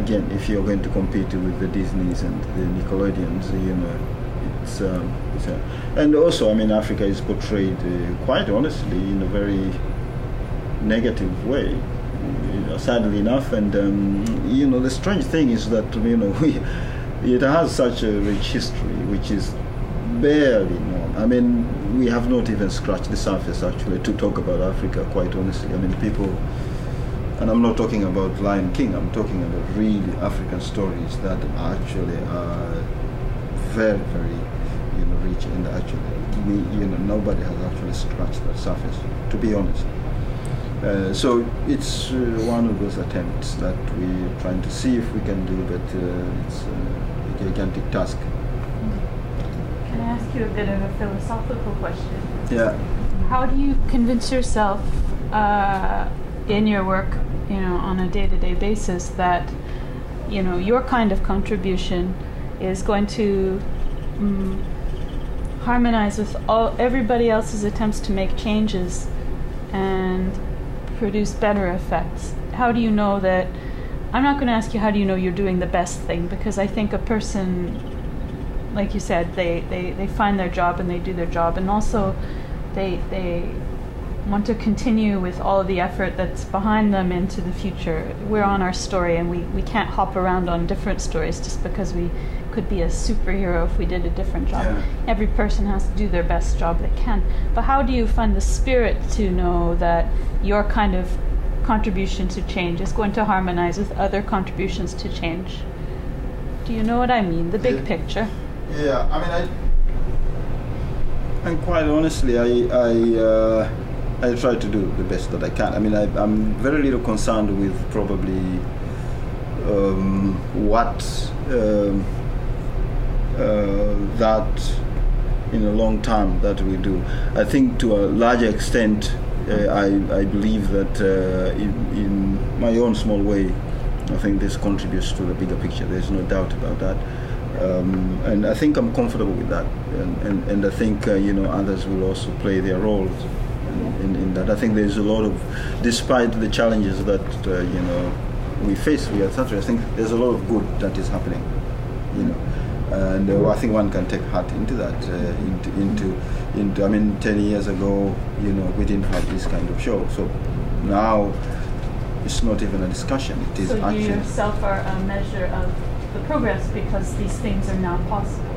Again, if you're going to compete with the Disneys and the Nickelodeons, and also, Africa is portrayed quite honestly in a very negative way, sadly enough. And the strange thing is that it has such a rich history, which is barely known. We have not even scratched the surface actually to talk about Africa, quite honestly. People, and I'm not talking about Lion King, I'm talking about really African stories that actually are very, very rich, and actually nobody has actually scratched that surface, to be honest. So it's one of those attempts that we're trying to see if we can do, but it's a gigantic task. Can I ask you a bit of a philosophical question? Yeah. How do you convince yourself in your work, on a day-to-day basis that, your kind of contribution is going to harmonize with everybody else's attempts to make changes and produce better effects? How do you know that? I'm not going to ask you how do you know you're doing the best thing, because I think a person, like you said, they find their job and they do their job, and also they want to continue with all of the effort that's behind them into the future. We're on our story, and we can't hop around on different stories just because we could be a superhero if we did a different job. Yeah. Every person has to do their best job they can. But how do you find the spirit to know that your kind of contribution to change is going to harmonize with other contributions to change? Do you know what I mean? The big picture. Yeah, and quite honestly, I try to do the best that I can. I'm very little concerned with probably what that in a long term that we do. I think to a larger extent, I believe that in my own small way, I think this contributes to the bigger picture. There's no doubt about that. And I think I'm comfortable with that. And I think, others will also play their roles in that. I think there's a lot of, despite the challenges that, we face with satire, I think there's a lot of good that is happening, And I think one can take heart into that, into 10 years ago, we didn't have this kind of show. So now it's not even a discussion. It is so action. You yourself are a measure of the progress because these things are now possible.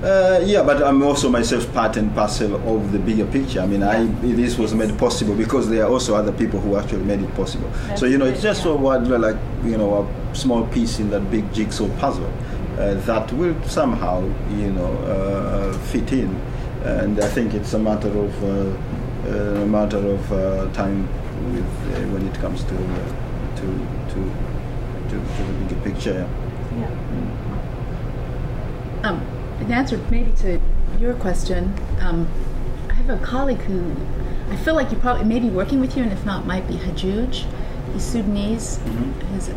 But I'm also myself part and parcel of the bigger picture. This was made possible because there are also other people who actually made it possible. That's so it's just a small piece in that big jigsaw puzzle that will somehow fit in, and I think it's a matter of time when it comes to the bigger picture. In answer maybe to your question, I have a colleague who I feel like you probably may be working with you, and if not, might be Hajuj. He's Sudanese. Mm-hmm. His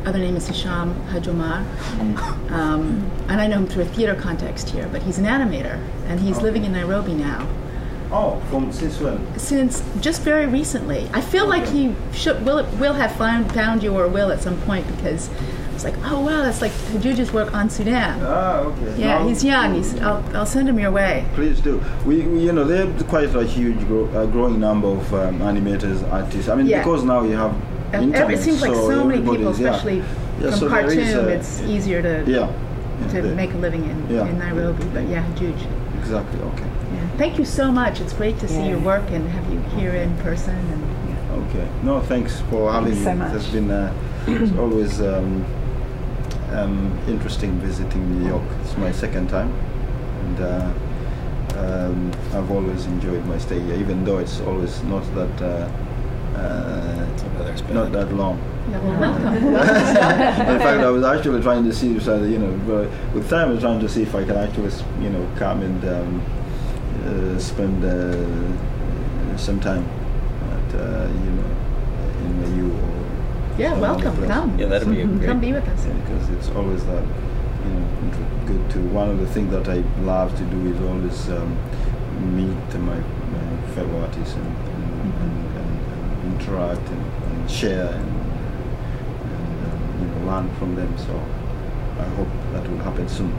other name is Hisham Hajomar. Mm-hmm. And I know him through a theater context here, but he's an animator, and he's living in Nairobi now. Oh, since when? Since just very recently. I feel like he will have found you or will at some point, because it's like, oh wow, that's like Hajuj's work on Sudan. Ah, okay. Yeah, he's young. I'll send him your way. Please do. We there's quite a huge growing number of animators, artists. Because now you have internet. It seems like so many people, especially from so Khartoum, it's easier to to make a living in Nairobi. But Hajuj. Exactly. Okay. Yeah. Thank you so much. It's great to see your work and have you here in person. Okay. No, thanks for having me. So much. It's been it's always interesting visiting New York. It's my second time, and I've always enjoyed my stay here, even though it's always not that not that long. Yeah, well, welcome. In fact, I was actually trying to see if with time I was trying to see if I can actually, come and spend some time at, in the U. Yeah, welcome. Come. Yeah, that'd be great. Come be with us. Because it's always that, good to. One of the things that I love to do is always meet my fellow artists and interact and share and learn from them. So I hope that will happen soon.